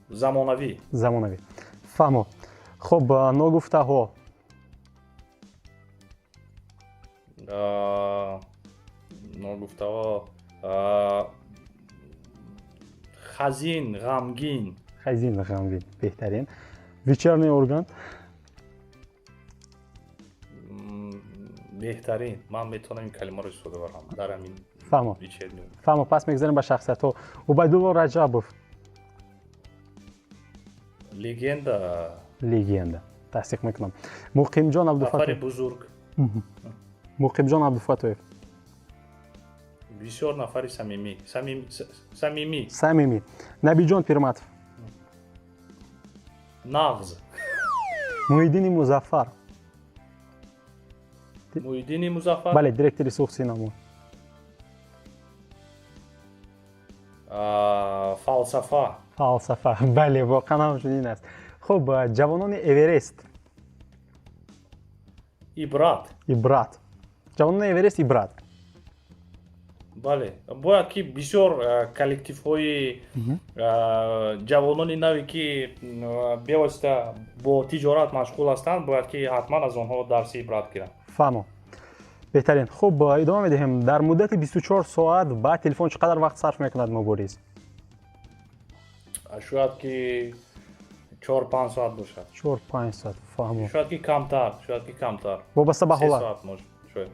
[SPEAKER 2] замонавӣ.
[SPEAKER 1] замонавӣ. фаҳмо. хуб, ногуфтаҳо.
[SPEAKER 2] ناگفته‌ها خزین غمگین
[SPEAKER 1] خزین و غمگین بهترین. ویچرنی ارگان
[SPEAKER 2] بهترین. من میتونم این کلمه رو استفاده کنم در همین
[SPEAKER 1] فهمو
[SPEAKER 2] ویچرنی.
[SPEAKER 1] فهمو. پس میگذاریم به شخصیت ها. عبیدالله رجبوف
[SPEAKER 2] لگندا.
[SPEAKER 1] لگندا. تصدیق میکنم. مقیم جان
[SPEAKER 2] نفر
[SPEAKER 1] عبدالفتوح.
[SPEAKER 2] بزرگ.
[SPEAKER 1] مقیم جان عبدالفتوح.
[SPEAKER 2] بسیار نفر صمیمی.
[SPEAKER 1] صمیمی. نبی جان پیرمطر.
[SPEAKER 2] نغز.
[SPEAKER 1] محیدین مظفر.
[SPEAKER 2] محیدین مظفر.
[SPEAKER 1] بله دیرکتری سوخ سینما. فلسفه. بله واقعا همشون این است. خب جوانان اورست. عبرت. جوانان اورست عبرت.
[SPEAKER 2] بله باید که بسیار کلکتیف های جوانان نوی که بیوسته با تجارت مشغول هستند باید که حتما از آنها درس عبرت گیرند.
[SPEAKER 1] فهمو. بهترین. خب ادامه میدیم. در مدت 24 ساعت با تلفن چقدر وقت صرف میکند مبارز؟
[SPEAKER 2] شاید که 4-5 ساعت باشد.
[SPEAKER 1] 4-5 ساعت. فهمو.
[SPEAKER 2] شاید که کمتر.
[SPEAKER 1] وابسته به
[SPEAKER 2] 3
[SPEAKER 1] حالت.
[SPEAKER 2] ساعت شاید.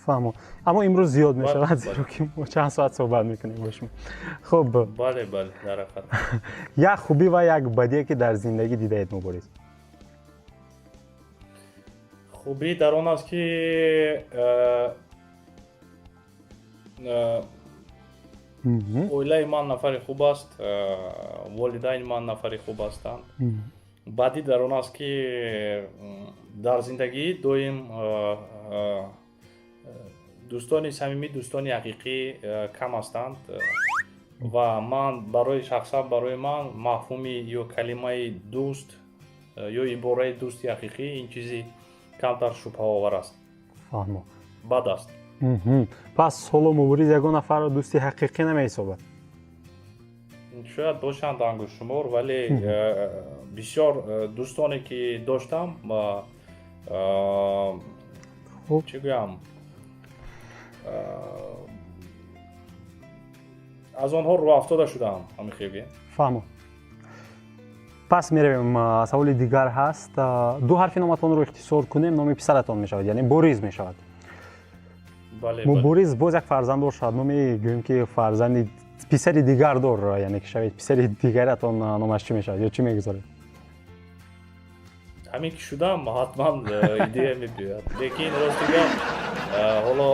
[SPEAKER 1] فهمو. اما امروز زیاد میشود
[SPEAKER 2] بله.
[SPEAKER 1] زیرا که ما چند ساعت صحبت میکنیم باشیم. خب
[SPEAKER 2] بله در حقیقت.
[SPEAKER 1] یک خوبی و یک بدی که در زندگی دیده اید مبارز؟
[SPEAKER 2] خوبی در آن است که اویلای من نفر خوب است، والدین من نفر خوب هستند. بعدی در آن است که در زندگی دویم دوستان صمیمی، دوستان حقیقی کم هستند و من برای من مفهومی یا کلمه دوست یا عباره دوستی حقیقی این چیزی کمتر شبهه آور است.
[SPEAKER 1] فهمو.
[SPEAKER 2] بد است.
[SPEAKER 1] پس حالا مبارز یگان نفر دوستی حقیقی نمی‌حسابد.
[SPEAKER 2] شاید باشند انگشت‌شمار ولی بسیار دوستانی که داشتم چی گویم از آنها رو افتاده شدم همین خیلی.
[SPEAKER 1] فهمو. پس میرویم سوال دیگر هست. دو حرف نامتان رو اختصار کنیم نام پسرتان میشود یعنی بوریز میشود.
[SPEAKER 2] بله.
[SPEAKER 1] بوریز باز یک فرزند دار شد. ما میگوییم که فرزند پسر دیگر دار یعنی که شاید پسر دیگرتان نامش چی میشود یا چی میگذارید؟
[SPEAKER 2] همین که شدم حتما ایده میبیاد لیکن راستیگه حالا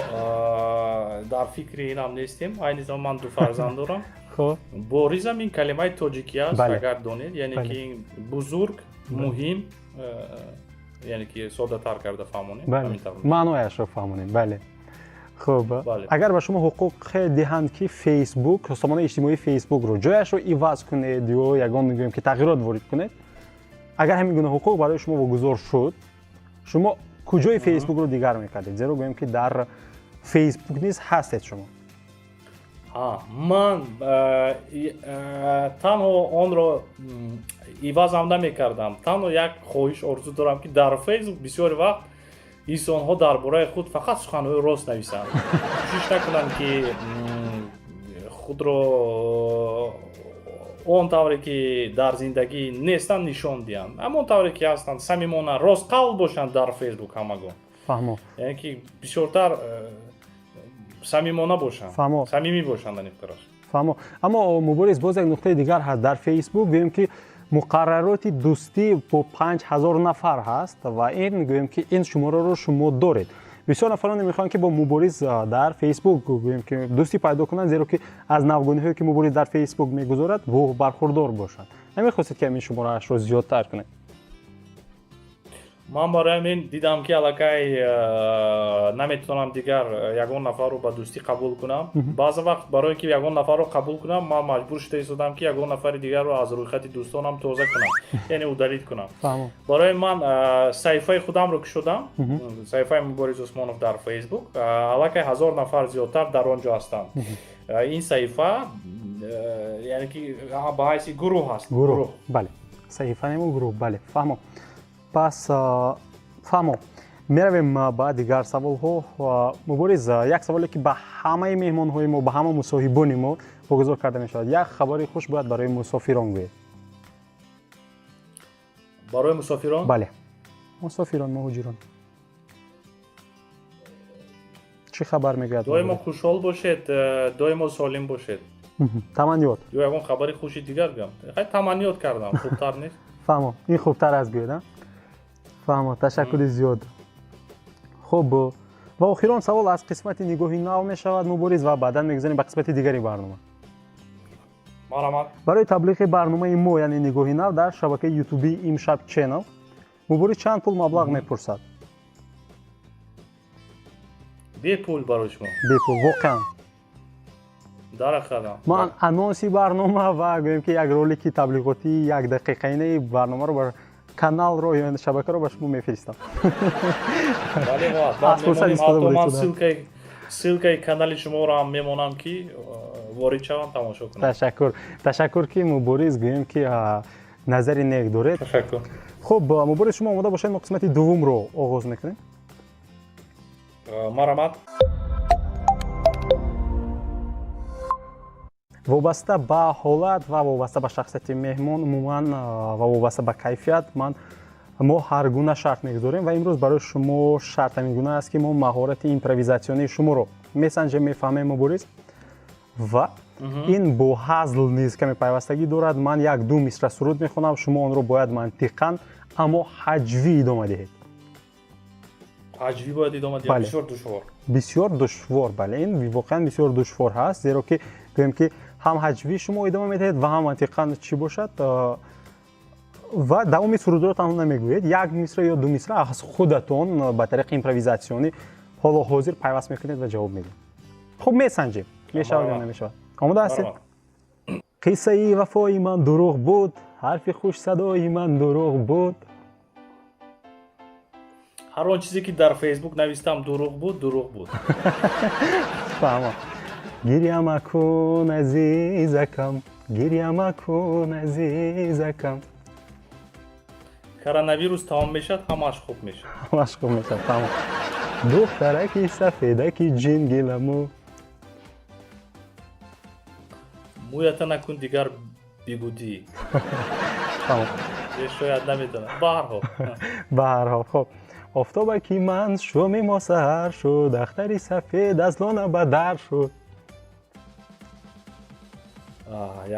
[SPEAKER 2] در فکر اینم نیستیم. این زمان من دو فرزند دارم.
[SPEAKER 1] خب
[SPEAKER 2] بوریز هم این کلمه تاجیکی است اگر دانید یعنی
[SPEAKER 1] بله.
[SPEAKER 2] که این بزرگ مهم یعنی که ساده تر کرده فهمونید.
[SPEAKER 1] بله معنایش رو فهمونید. بله خب
[SPEAKER 2] بله.
[SPEAKER 1] اگر به شما حقوق دهند که فیسبوک سامان اجتماعی فیسبوک رو جایش رو عوض کنید یا یگان میگویم که تغییرات وارد کنید اگر همین گونه حقوق برای شما واگذار شد شما کجای فیسبوک رو دیگر میکردید زیرا گویم که در فیسبوک نیز هستید شما.
[SPEAKER 2] من تنها آن را عوض هم نمیکردم. تنها یک خواهش آرزو دارم که در فیسبوک بسیار وقت انسان‌ها درباره خود فقط سخن‌های راست نویسند. کوشش نکنند که خود را اون طوری که در زندگی نیستند نشان دهند. اما اون طوری که هستند صمیمانه راست قول باشند در فیسبوک همگان.
[SPEAKER 1] فهمو.
[SPEAKER 2] یعنی که بسیارتر صمیمانه باشند.
[SPEAKER 1] فهمو.
[SPEAKER 2] صمیمی باشند در اختراش.
[SPEAKER 1] فهمو. اما مبارز باز یک نقطه دیگر هست در فیسبوک گویم که مقررات دوستی با 5000 نفر هست و این گویم که این شماره رو شما دارید. بسیار نفران میخوان که با مبارز در فیسبوک گویم که دوستی پیدا کنند زیرا که از نوگانی‌هایی که مبارز در فیسبوک میگذارد و برخوردار باشند. نمیخواستید که این شماره اش رو زیادتر کنید.
[SPEAKER 2] من برای همین دیدم که علاقه نمیتونم دیگر یگان نفر رو به دوستی قبول کنم. بعض وقت برای اینکه یگان نفر رو قبول کنم من مجبور شدم که یگان نفر دیگر رو از روی خط دوستانم توزیع کنم یعنی او دلیت کنم. برای من صفحه خودم رو کشیدم صفحه مبارز عثمانوف در فیسبوک علاقه 1000 نفر زیادتر در آنجا هستند. این صفحه یعنی که به حیث گروه هست.
[SPEAKER 1] بله صفحه نمو گروه. بله فهمو. پس فهمو میرویم ба дигар саволҳо. мубориз, як саволе ки ба ҳамаи меҳмонҳои мо, ба ҳама мусоҳибони мо вогузор карда мешавад. як хабари хуш бояд барои мусофирон гӯед.
[SPEAKER 2] барои мусофирон?
[SPEAKER 1] бале, мусофирон, муҳоҷирон. чӣ хабар мегӯяд?
[SPEAKER 2] доимо хушҳол бошед, доимо солим бошед.
[SPEAKER 1] таманниёт.
[SPEAKER 2] ё ягон хабари хуши дигар гӯям. хай таманниёт кардам, хубтар нест?
[SPEAKER 1] фаҳмо, ин хубтар аст гӯед. фаҳмо, ташаккури зиёд. хуб, ва охирон савол аз қисмати нигоҳи нав мешавад мубориз ва баъдан мегузарем ба қисмати дигари барнома.
[SPEAKER 2] марҳамат.
[SPEAKER 1] барои таблиғи барномаи мо, яъне нигоҳи нав дар шабакаи ютуби имшаб ченал, мубориз чанд пул маблағ мепурсад?
[SPEAKER 2] бепул барои шумо.
[SPEAKER 1] бепул, воқеан.
[SPEAKER 2] дарахадам.
[SPEAKER 1] ман анонси барнома ва гӯем ки як ролики таблиғотӣ як дақиқаинаи барномаро ба каналро ё шабакаро ба шумо мефиристам.
[SPEAKER 2] бале
[SPEAKER 1] аз фурсат истифода
[SPEAKER 2] ман
[SPEAKER 1] буред.
[SPEAKER 2] ссилкаи канали шуморо ҳам мемонам ки ворид шавам, тамошо кунам.
[SPEAKER 1] ташаккур ки мубориз гӯем ки назари нек доред.
[SPEAKER 2] ташаккур.
[SPEAKER 1] хуб, мубориз шумо омода бошед, мо қисмати дуввумро оғоз мекунем.
[SPEAKER 2] марҳамат.
[SPEAKER 1] вобаста ба ҳолат ва вобаста ба шахсияти меҳмон умуман ва вобаста ба кайфият мо ҳар гуна шарт мегузорем ва имрӯз барои шумо шарт ҳамин гуна аст ки мо маҳорати импровизатсионии шуморо месанҷем, мефаҳмем мубориз ва ин бо ҳазл низ каме пайвастагӣ дорад. ман як-ду мисра суруд мехонам, шумо онро бояд мантиқан аммо ҳаҷвӣ идома диҳед.
[SPEAKER 2] ҳаҷвӣ бояд идома диҳед?
[SPEAKER 1] Бале.
[SPEAKER 2] бисёр душвор.
[SPEAKER 1] бисёр душвор, бале, ин воқеан бисёр душвор ҳаст, зеро ки гӯем ки ҳам ҳаҷвӣ шумо идома медиҳед ва ҳам мантиқан чӣ бошад ва давоми сурудро танҳо намегӯед. як мисра ё ду мисра аз худатон ба тариқи импровизатсионӣ ҳоло ҳозир пайваст мекунед ва ҷавоб медиҳед. хуб, месанҷем, мешавад ё намешавад. омода ҳастед? қиссаи вафои ман дурӯғ буд, ҳарфи хушсадои ман дурӯғ буд.
[SPEAKER 2] ҳар он чизе ки дар фейсбук навистам дурӯғ буд, дурӯғ буд.
[SPEAKER 1] фаҳмо. гирья макун азизакам, гирья макун азизакам.
[SPEAKER 2] коронавирус тамом мешад, ҳамааш хуб мешад.
[SPEAKER 1] ҳамаш хуб мешад. фаҳмо. духтараки сафедаки ҷингиламу.
[SPEAKER 2] мӯята накун дигар бигудӣ.
[SPEAKER 1] фаҳмо.
[SPEAKER 2] шояд наметонам. ба ҳар ҳол.
[SPEAKER 1] ба ҳар ҳол, хуб. офтобаки ман шоми мо саҳар шуд, ахтари сафед аз лона ба дар шуд.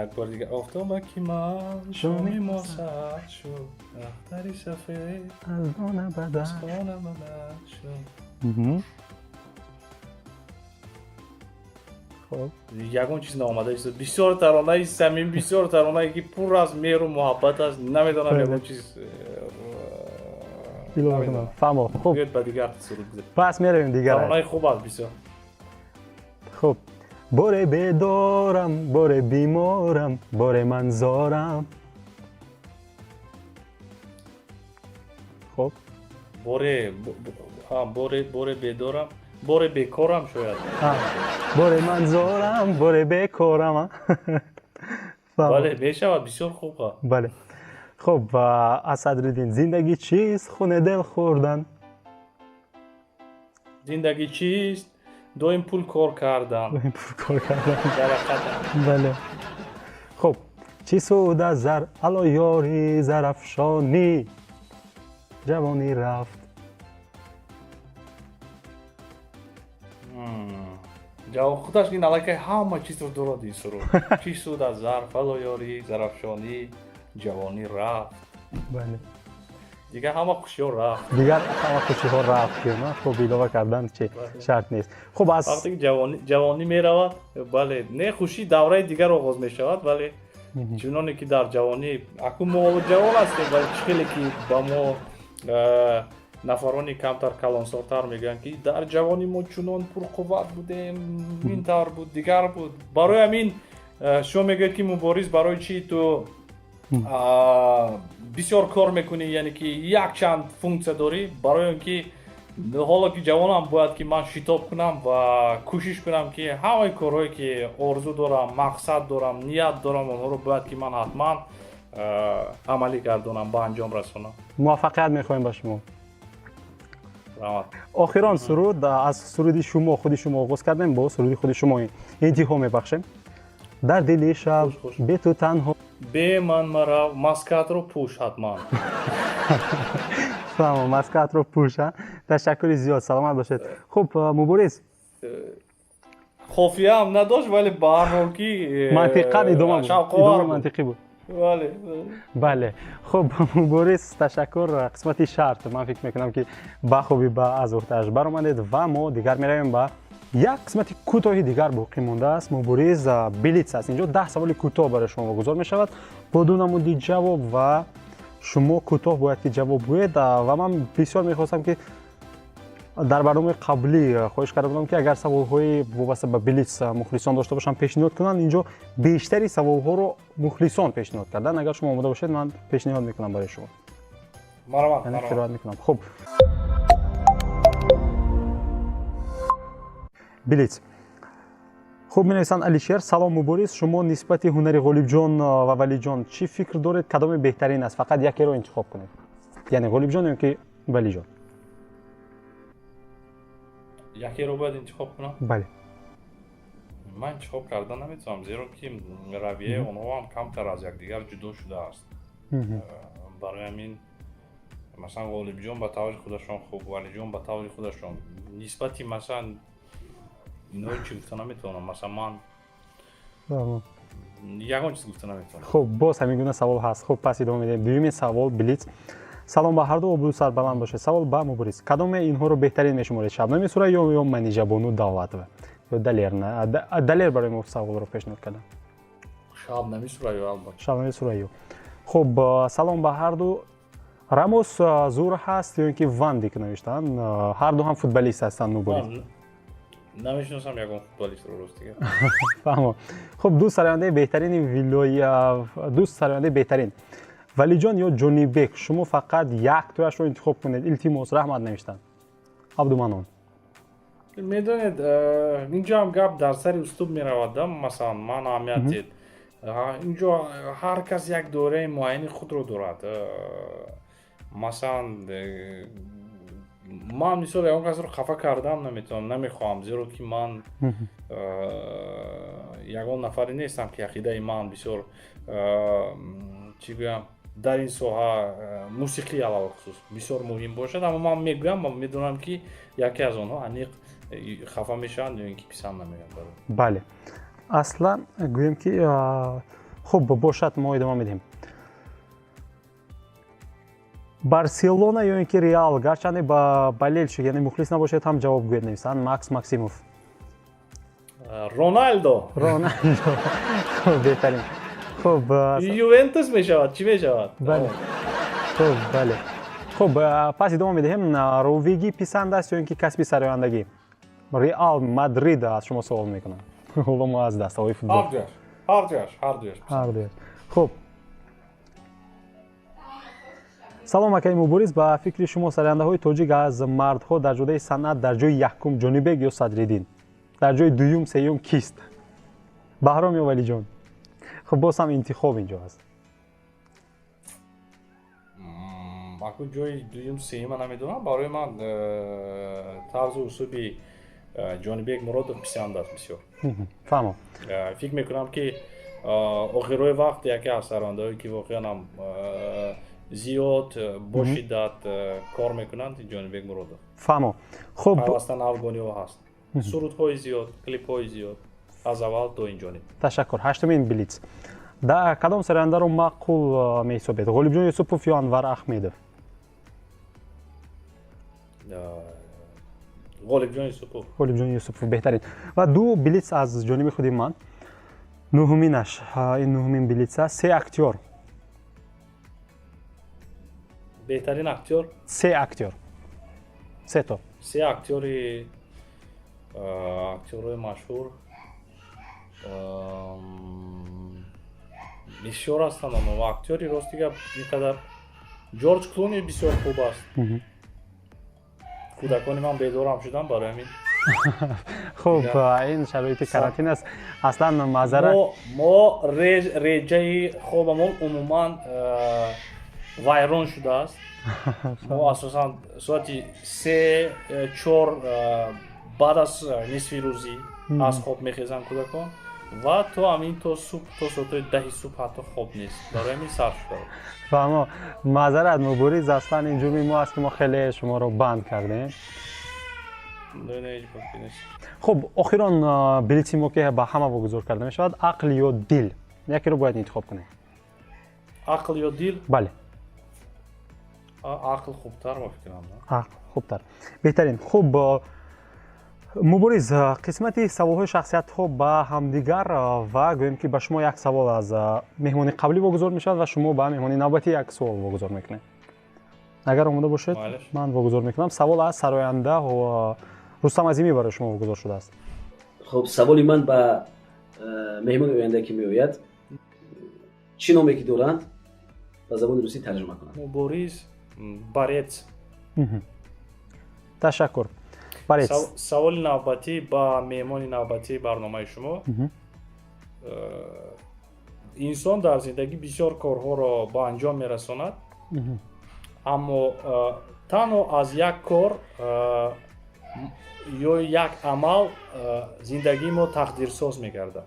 [SPEAKER 2] як бор дигар. офтобаки ман шоми мо саҳар шуд, ахтари сафед
[SPEAKER 1] аз лона ба дар.
[SPEAKER 2] аз лона ба дар шуд.
[SPEAKER 1] хуб.
[SPEAKER 2] ягон чиз наомада истод. бисёр таронаи самим, бисёр таронае ки пур аз меҳру муҳаббат аст. наметонам ягон чиз
[SPEAKER 1] илова кунам. фаҳмо. хуб.
[SPEAKER 2] биёед ба дигар суруд бизанем.
[SPEAKER 1] пас меравем дигар.
[SPEAKER 2] таронаи хуб аст бисёр.
[SPEAKER 1] хуб. боре бедорам, боре биморам, боре манзорам. хуб.
[SPEAKER 2] боре бедорам, боре бекорам шояд.
[SPEAKER 1] боре манзорам, боре бекорам.
[SPEAKER 2] бале, мешавад, бисёр хуб аст.
[SPEAKER 1] бале. хуб, асадриддин, зиндагӣ чист? хуне дил хӯрдан.
[SPEAKER 2] зиндагӣ чист? доим пул кор кардан. дарақатам.
[SPEAKER 1] бале. хуб, чӣ суд аз зар алло ёри зарафшонӣ, ҷавонӣ рафт.
[SPEAKER 2] худаш ин аллакай ҳама чизро дорад ин суруд. чӣ суд аз зарф алло ёри зарафшонӣ, ҷавонӣ рафт.
[SPEAKER 1] бале.
[SPEAKER 2] дигар ҳама хушиҳо рафт.
[SPEAKER 1] дигар ҳама хушиҳо рафт. хуб, илова кардан чӣ шарт нест. хуб, аз
[SPEAKER 2] вақте ки ҷавонӣ меравад, бале, не хушӣ давраи дигар оғоз мешавад, вале чуноне ки дар ҷавонӣ акун мо ҷавон ҳастем, вале чӣ хеле ки ба мо нафарони камтар калонсортар мегӯянд ки дар ҷавонӣ мо чунон пурқувват будем, ин тавр буд, дигар буд. барои ҳамин шумо мегӯед ки мубориз барои чӣ ту бисёр кор мекунӣ, яъне ки якчанд функсия дорӣ, барои он ки ҳоло ки ҷавонам бояд ки ман шитоб кунам ва кӯшиш кунам ки ҳамаи корҳое ки орзу дорам, мақсад дорам, ният дорам, онҳоро бояд ки ман ҳатман амалӣ гардонам, ба анҷом расонам.
[SPEAKER 1] муваффақият мехоҳем ба шумо.
[SPEAKER 2] раҳмат.
[SPEAKER 1] охирон суруд аз суруди шумо худи шумо оғоз кардем, бо суруди худи шумо интиҳо мебахшем. дар дили шаб бе ту танҳо
[SPEAKER 2] бе ман марав маскатро пӯш ҳатман.
[SPEAKER 1] фаҳмо маскатро пӯша. Ташаккури зиёд, саломат бошед. Хуб, Мубориз,
[SPEAKER 2] хофиям надошт вале ба ҳар ҳол ки
[SPEAKER 1] мантиқан идома
[SPEAKER 2] шавқовар буд.
[SPEAKER 1] мантиқӣ буд.
[SPEAKER 2] Бале.
[SPEAKER 1] бале. Хуб, Мубориз, ташаккур. Қисмати шарт ман фикр мекунам ки бахуби ба аз уҳдааш баромадед ва мо дигар меравем ба як қисмати кӯтоҳи дигар боқӣ мондааст. Мубориз Билиц аст. Инҷо 10 саволи кӯтоҳ барои шумо вагузор мешавад. Бо ду намуди ҷавоб ва шумо кӯтоҳ бояд ки ҷавоб гӯед ва ман бисёр мехостам ки дар барномаи қаблӣ хоҳиш карда будам ки агар саволҳои вобаста ба Билиц мухлисон дошта бошам пешниҳод кунанд. Инҷо бештари саволҳоро мухлисон пешниҳод карданд. Агар шумо омода бошед ман пешниҳод мекунам барои шумо. қироат мекунам. Хуб. Билиц. Хуб менависанд Алишер. Салом Мубориз, шумо нисбати ҳунари Ғолибҷон ва Валиҷон чӣ фикр доред? Кадоме беҳтарин аст? Фақат якеро интихоб кунед. Яъне Ғолибҷон ё ки Валиҷон?
[SPEAKER 2] Якеро бояд интихоб кунам?
[SPEAKER 1] Бале.
[SPEAKER 2] Ман интихоб карда наметавонам, зеро ки равияи онҳо ҳам камтар аз якдигар ҷудо шудааст. Барои ҳамин масалан Ғолибҷон ба таври худашон хуб, Валиҷон ба таври худашон. Нисбати масалан инои чӣ гуфта наметавонам. Масалан ман ягон чиз гуфта наметавонам.
[SPEAKER 1] Хуб, боз ҳамин гуна савол ҳаст. Хуб, пас идома медиҳем. Дуюмин савол, Билиц. Салом ба ҳарду, обрӯ сар баланд бошед. Савол ба Мубориз. Кадоме инҳоро беҳтарин мешуморед? Шабнами Сурайё ё Манижабону Давлатова? Ё Далер? Далер барои мо саволро пешниҳод кардам.
[SPEAKER 2] Шабнами Сурайё албатта.
[SPEAKER 1] Шабнами Сурайё. Хуб, салом ба ҳарду. Рамос Зур ҳаст ё ки Вандик навиштаанд? Ҳарду ҳам футболист ҳастанд Мубориз.
[SPEAKER 2] Намешиносам ягон футболистро ростига.
[SPEAKER 1] Фаҳмо. Хуб, ду сарояндаи беҳтарини вилоя, ду сарояндаи беҳтарин. Валиҷон ё Ҷонибек, шумо фақат як тояшро интихоб кунед. Илтимос, раҳмат навиштанд. Абдуманон.
[SPEAKER 2] Медонед, инҷо ҳам гап дар сари устуб меравад. Масалан, ман аҳамият дид. Инҷо ҳар кас як дораи муайяни худро дорад. Масалан, ман мисол ягон касро хафа кардам наметавонам, намехоҳам, зеро ки ман ягон нафаре нестам ки ақидаи ман бисёр чӣ гӯям дар ин соҳа мусиқӣ алалхусус бисёр муҳим бошад, аммо ман мегӯям ва медонам ки яке аз онҳо аниқ хафа мешаванд ё ин ки писанд намеояд барои.
[SPEAKER 1] Бале. Аслан гӯем ки хуб бошад, мо идома медиҳем. Барселона ё ин ки Реал, гарчанде ба болельщик, яъне мухлис набошед, ҳам ҷавоб гӯед нависанд. Макс Максимов.
[SPEAKER 2] Роналдо.
[SPEAKER 1] Роналдо. Беҳтарин. Хуб,
[SPEAKER 2] Ювентус мешавад, чӣ мешавад?
[SPEAKER 1] бале. Хуб, бале. Хуб, пас идома медиҳем. Ровиги писанд аст ё ин ки касби сарояндагӣ? Реал Мадрид аз шумо савол мекунам. Ҳоло мо аз дастаҳои футбол.
[SPEAKER 2] Ҳар дуяш.
[SPEAKER 1] Хуб. Салом акаи Мубориз, ба фикри шумо сарояндаҳои тоҷик аз мардҳо дар ҷодаи санъат дар ҷои якум Ҷонибек ё Садриддин? Дар ҷои дуюм, сеюм кист? Баҳром ё Валиҷон? Хуб, боз ҳам интихоб инҷо аст.
[SPEAKER 2] Аку ҷои дуюм, сеюма намедонам. Барои ман тарзу усуби Ҷонибек Муродов писанд аст бисёр.
[SPEAKER 1] Фаҳмо.
[SPEAKER 2] Фикр мекунам ки охирои вақт яке аз сарояндаҳое ки воқеан ҳам зиёд бо шиддат кор мекунанд Ҷонибек Муродов.
[SPEAKER 1] Фаҳмо. Хуб,
[SPEAKER 2] пайвастан афғониҳо ҳаст. Сурудҳои зиёд, клипҳои зиёд аз аввал то инҷониб.
[SPEAKER 1] ташаккур. Ҳаштумин Билиц. Дар кадом сарояндаро маъқул меҳисобед? Ғолибҷон Юсупов ё Анвар Аҳмедов?
[SPEAKER 2] Ғолибҷон Юсупов.
[SPEAKER 1] Ғолибҷон Юсупов, беҳтарин. Ва ду Билиц аз ҷониби худи ман. Нуҳуминаш, ин нуҳумин Билиц аст. Се актёр.
[SPEAKER 2] Беҳтарин актёр?
[SPEAKER 1] Се актёр. Се то.
[SPEAKER 2] Се актёрои машҳур бисёр ҳастанд, аммо актёри ростига инқадар Ҷорҷ Клуни бисёр хуб аст. кӯдакони ман бедорам шудам барои ҳамин.
[SPEAKER 1] Хуб, ин шароити карантин аст. Аслан мазара
[SPEAKER 2] мо реҷаи хобамон умуман вайрон шудааст. мо асосан соати 3-4 баъд аз нисфи рӯзӣ аз хоб мехезанд кӯдакон ва то ҳамин то субҳ то соатҳои 10 субҳ ҳатто хоб нест. барои ҳамин сар шудааст.
[SPEAKER 1] фаҳмо маъзарат мубориз аслан ин ҷурми мо аст ки мо хеле шуморо банд кардем.
[SPEAKER 2] Не ҳеҷ бахти нест.
[SPEAKER 1] хуб охирон билети мо ки ба ҳама вогузор карда мешавад ақл ё дил якеро бояд интихоб кунем.
[SPEAKER 2] ақл ё дил?
[SPEAKER 1] бале
[SPEAKER 2] ақл хубтар мо фикрам.
[SPEAKER 1] ақл хубтар беҳтарин. хуб мубориз қисмати саволҳои шахсиятҳо ба ҳамдигар ва гӯем ки ба шумо як савол аз меҳмони қаблӣ вогузор мешавад ва шумо ба меҳмони навбатӣ як savol вогузор мекунед. агар омода бошед ман вогузор мекунам. савол аз сароянда рустам азимӣ барои шумо вогузор шудааст.
[SPEAKER 5] хуб саволи ман ба меҳмони оянда ки меояд чӣ номе ки доранд ба забони русӣ тарҷима кунанд.
[SPEAKER 2] мубориз борец.
[SPEAKER 1] ташаккур. борец.
[SPEAKER 2] саволи навбатӣ ба меҳмони навбатии барномаи шумо. инсон дар зиндагӣ бисёр корҳоро ба анҷом мерасонад, аммо танҳо аз як кор ё як амал зиндагии мо тақдирсоз мегардад.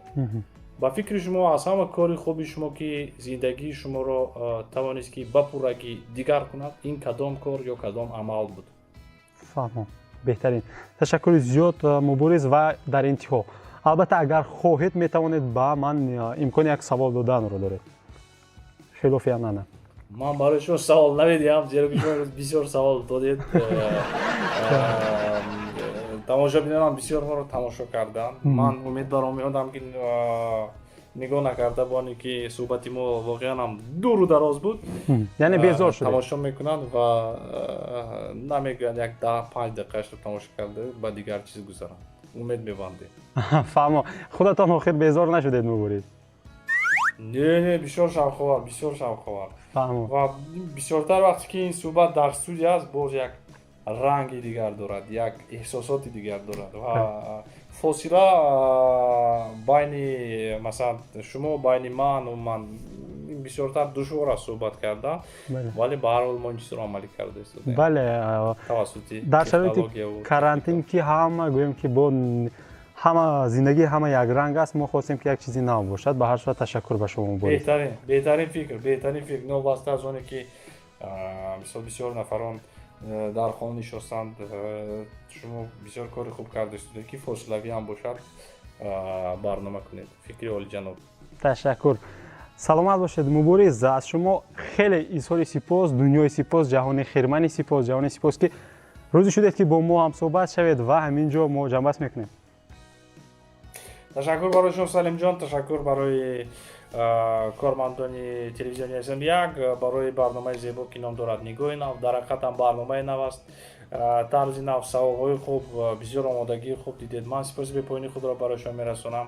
[SPEAKER 2] ба фикри шумо аз ҳама кори хуби шумо ки зиндагии шуморо тавонист ки бапурраги дигар кунад, ин кадом кор ё кадом амал буд?
[SPEAKER 1] фаҳмам. беҳтарин. ташаккури зиёд мубориз ва дар интиҳо албатта агар хоҳед метавонед ба ман имкони як савол доданро доред. хилофи ям нана.
[SPEAKER 2] ман барои шумо савол намедиҳам, зеро ки шумо бисёр савол додед. тамошобинонам бисёрҳоро тамошо кардам. ман умедварам меодам ки нигоҳ накарда боне ки суҳбати мо воқеан ҳам дуру дароз буд.
[SPEAKER 1] яъне безор шуд.
[SPEAKER 2] тамошо мекунанд ва намегӯянд як 10-5 дақиқаашро тамошо карда ба дигар чиз гузаранд. умед мебандем.
[SPEAKER 1] фаҳмо худатон охир безор нашудед мубориз?
[SPEAKER 2] не бисёр шавқовар, бисёр шавқовар.
[SPEAKER 1] фаҳмо.
[SPEAKER 2] ва бисёртар вақте ки ин суҳбат дар студия аст боз як ранги дигар дорад, як эҳсосоти дигар дорад ва фосила байни масалан шумо байни ману ман бисёртар душвор аст суҳбат кардан, вале ба ҳар ҳол мо ин чизро амалӣ карда истодем.
[SPEAKER 1] бале
[SPEAKER 2] тавассути
[SPEAKER 1] дар шароити карантин ки ҳама гӯем ки бо ҳама зиндагии ҳама якранг аст, мо хостем ки як чизи нав бошад. ба ҳар сурат ташаккур ба шумо муборис.
[SPEAKER 2] беҳтарин фикр новаста аз оне ки мисол бисёр нафарон дар хона нишостанд. шумо бисёр кори хуб карда истодед ки фосилавӣ ҳам бошад барнома кунед. фикри олиҷаноб.
[SPEAKER 1] ташаккур. саломат бошед мубориз. аз шумо хеле изҳори сипос, дунёи сипос, ҷаҳони хирмани сипос, ҷаҳони сипос ки рӯзе шудед ки бо мо ҳамсуҳбат шавед ва ҳамин ҷо мо ҷамъбаст мекунем.
[SPEAKER 2] ташаккур барои шумо Салимҷон, ташаккур барои кормандони телевизиони SM1 барои барномаи зебо ки ном дорад Нигоҳи нав. дар ҳақиқат ҳам барномаи нав аст, тарзи нав, саволҳои хуб, бисёр омодагии хуб дидед. ман сипоси бепоёни худро барои шумо мерасонам.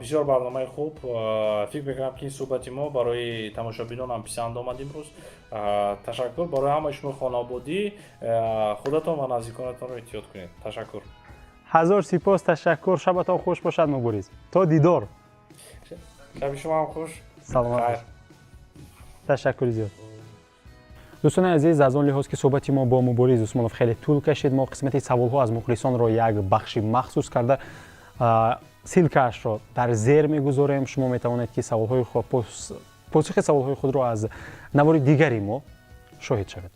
[SPEAKER 2] бисёр барномаи хуб. фикр мекунам ки ин суҳбати мо барои тамошобинон ҳам писанд омад имрӯз. ташаккур барои ҳамаи шумо хонободӣ. худатон ва наздиконатонро эҳтиёт кунед. ташаккур.
[SPEAKER 1] ҳазор сипос. ташаккур. шабатон хуш бошад мубориз. то дидор.
[SPEAKER 2] шаби шумо ҳам хуш.
[SPEAKER 1] саломат бошед. ташаккури зиёд. дӯстони азиз, аз он лиҳоз ки суҳбати мо бо Мубориз Усмонов хеле тӯл кашид, мо қисмати саволҳо аз мухлисонро як бахши махсус карда силкаашро дар зер мегузорем. шумо метавонед ки посухи саволҳои худро аз навори дигари мо шоҳид шавед.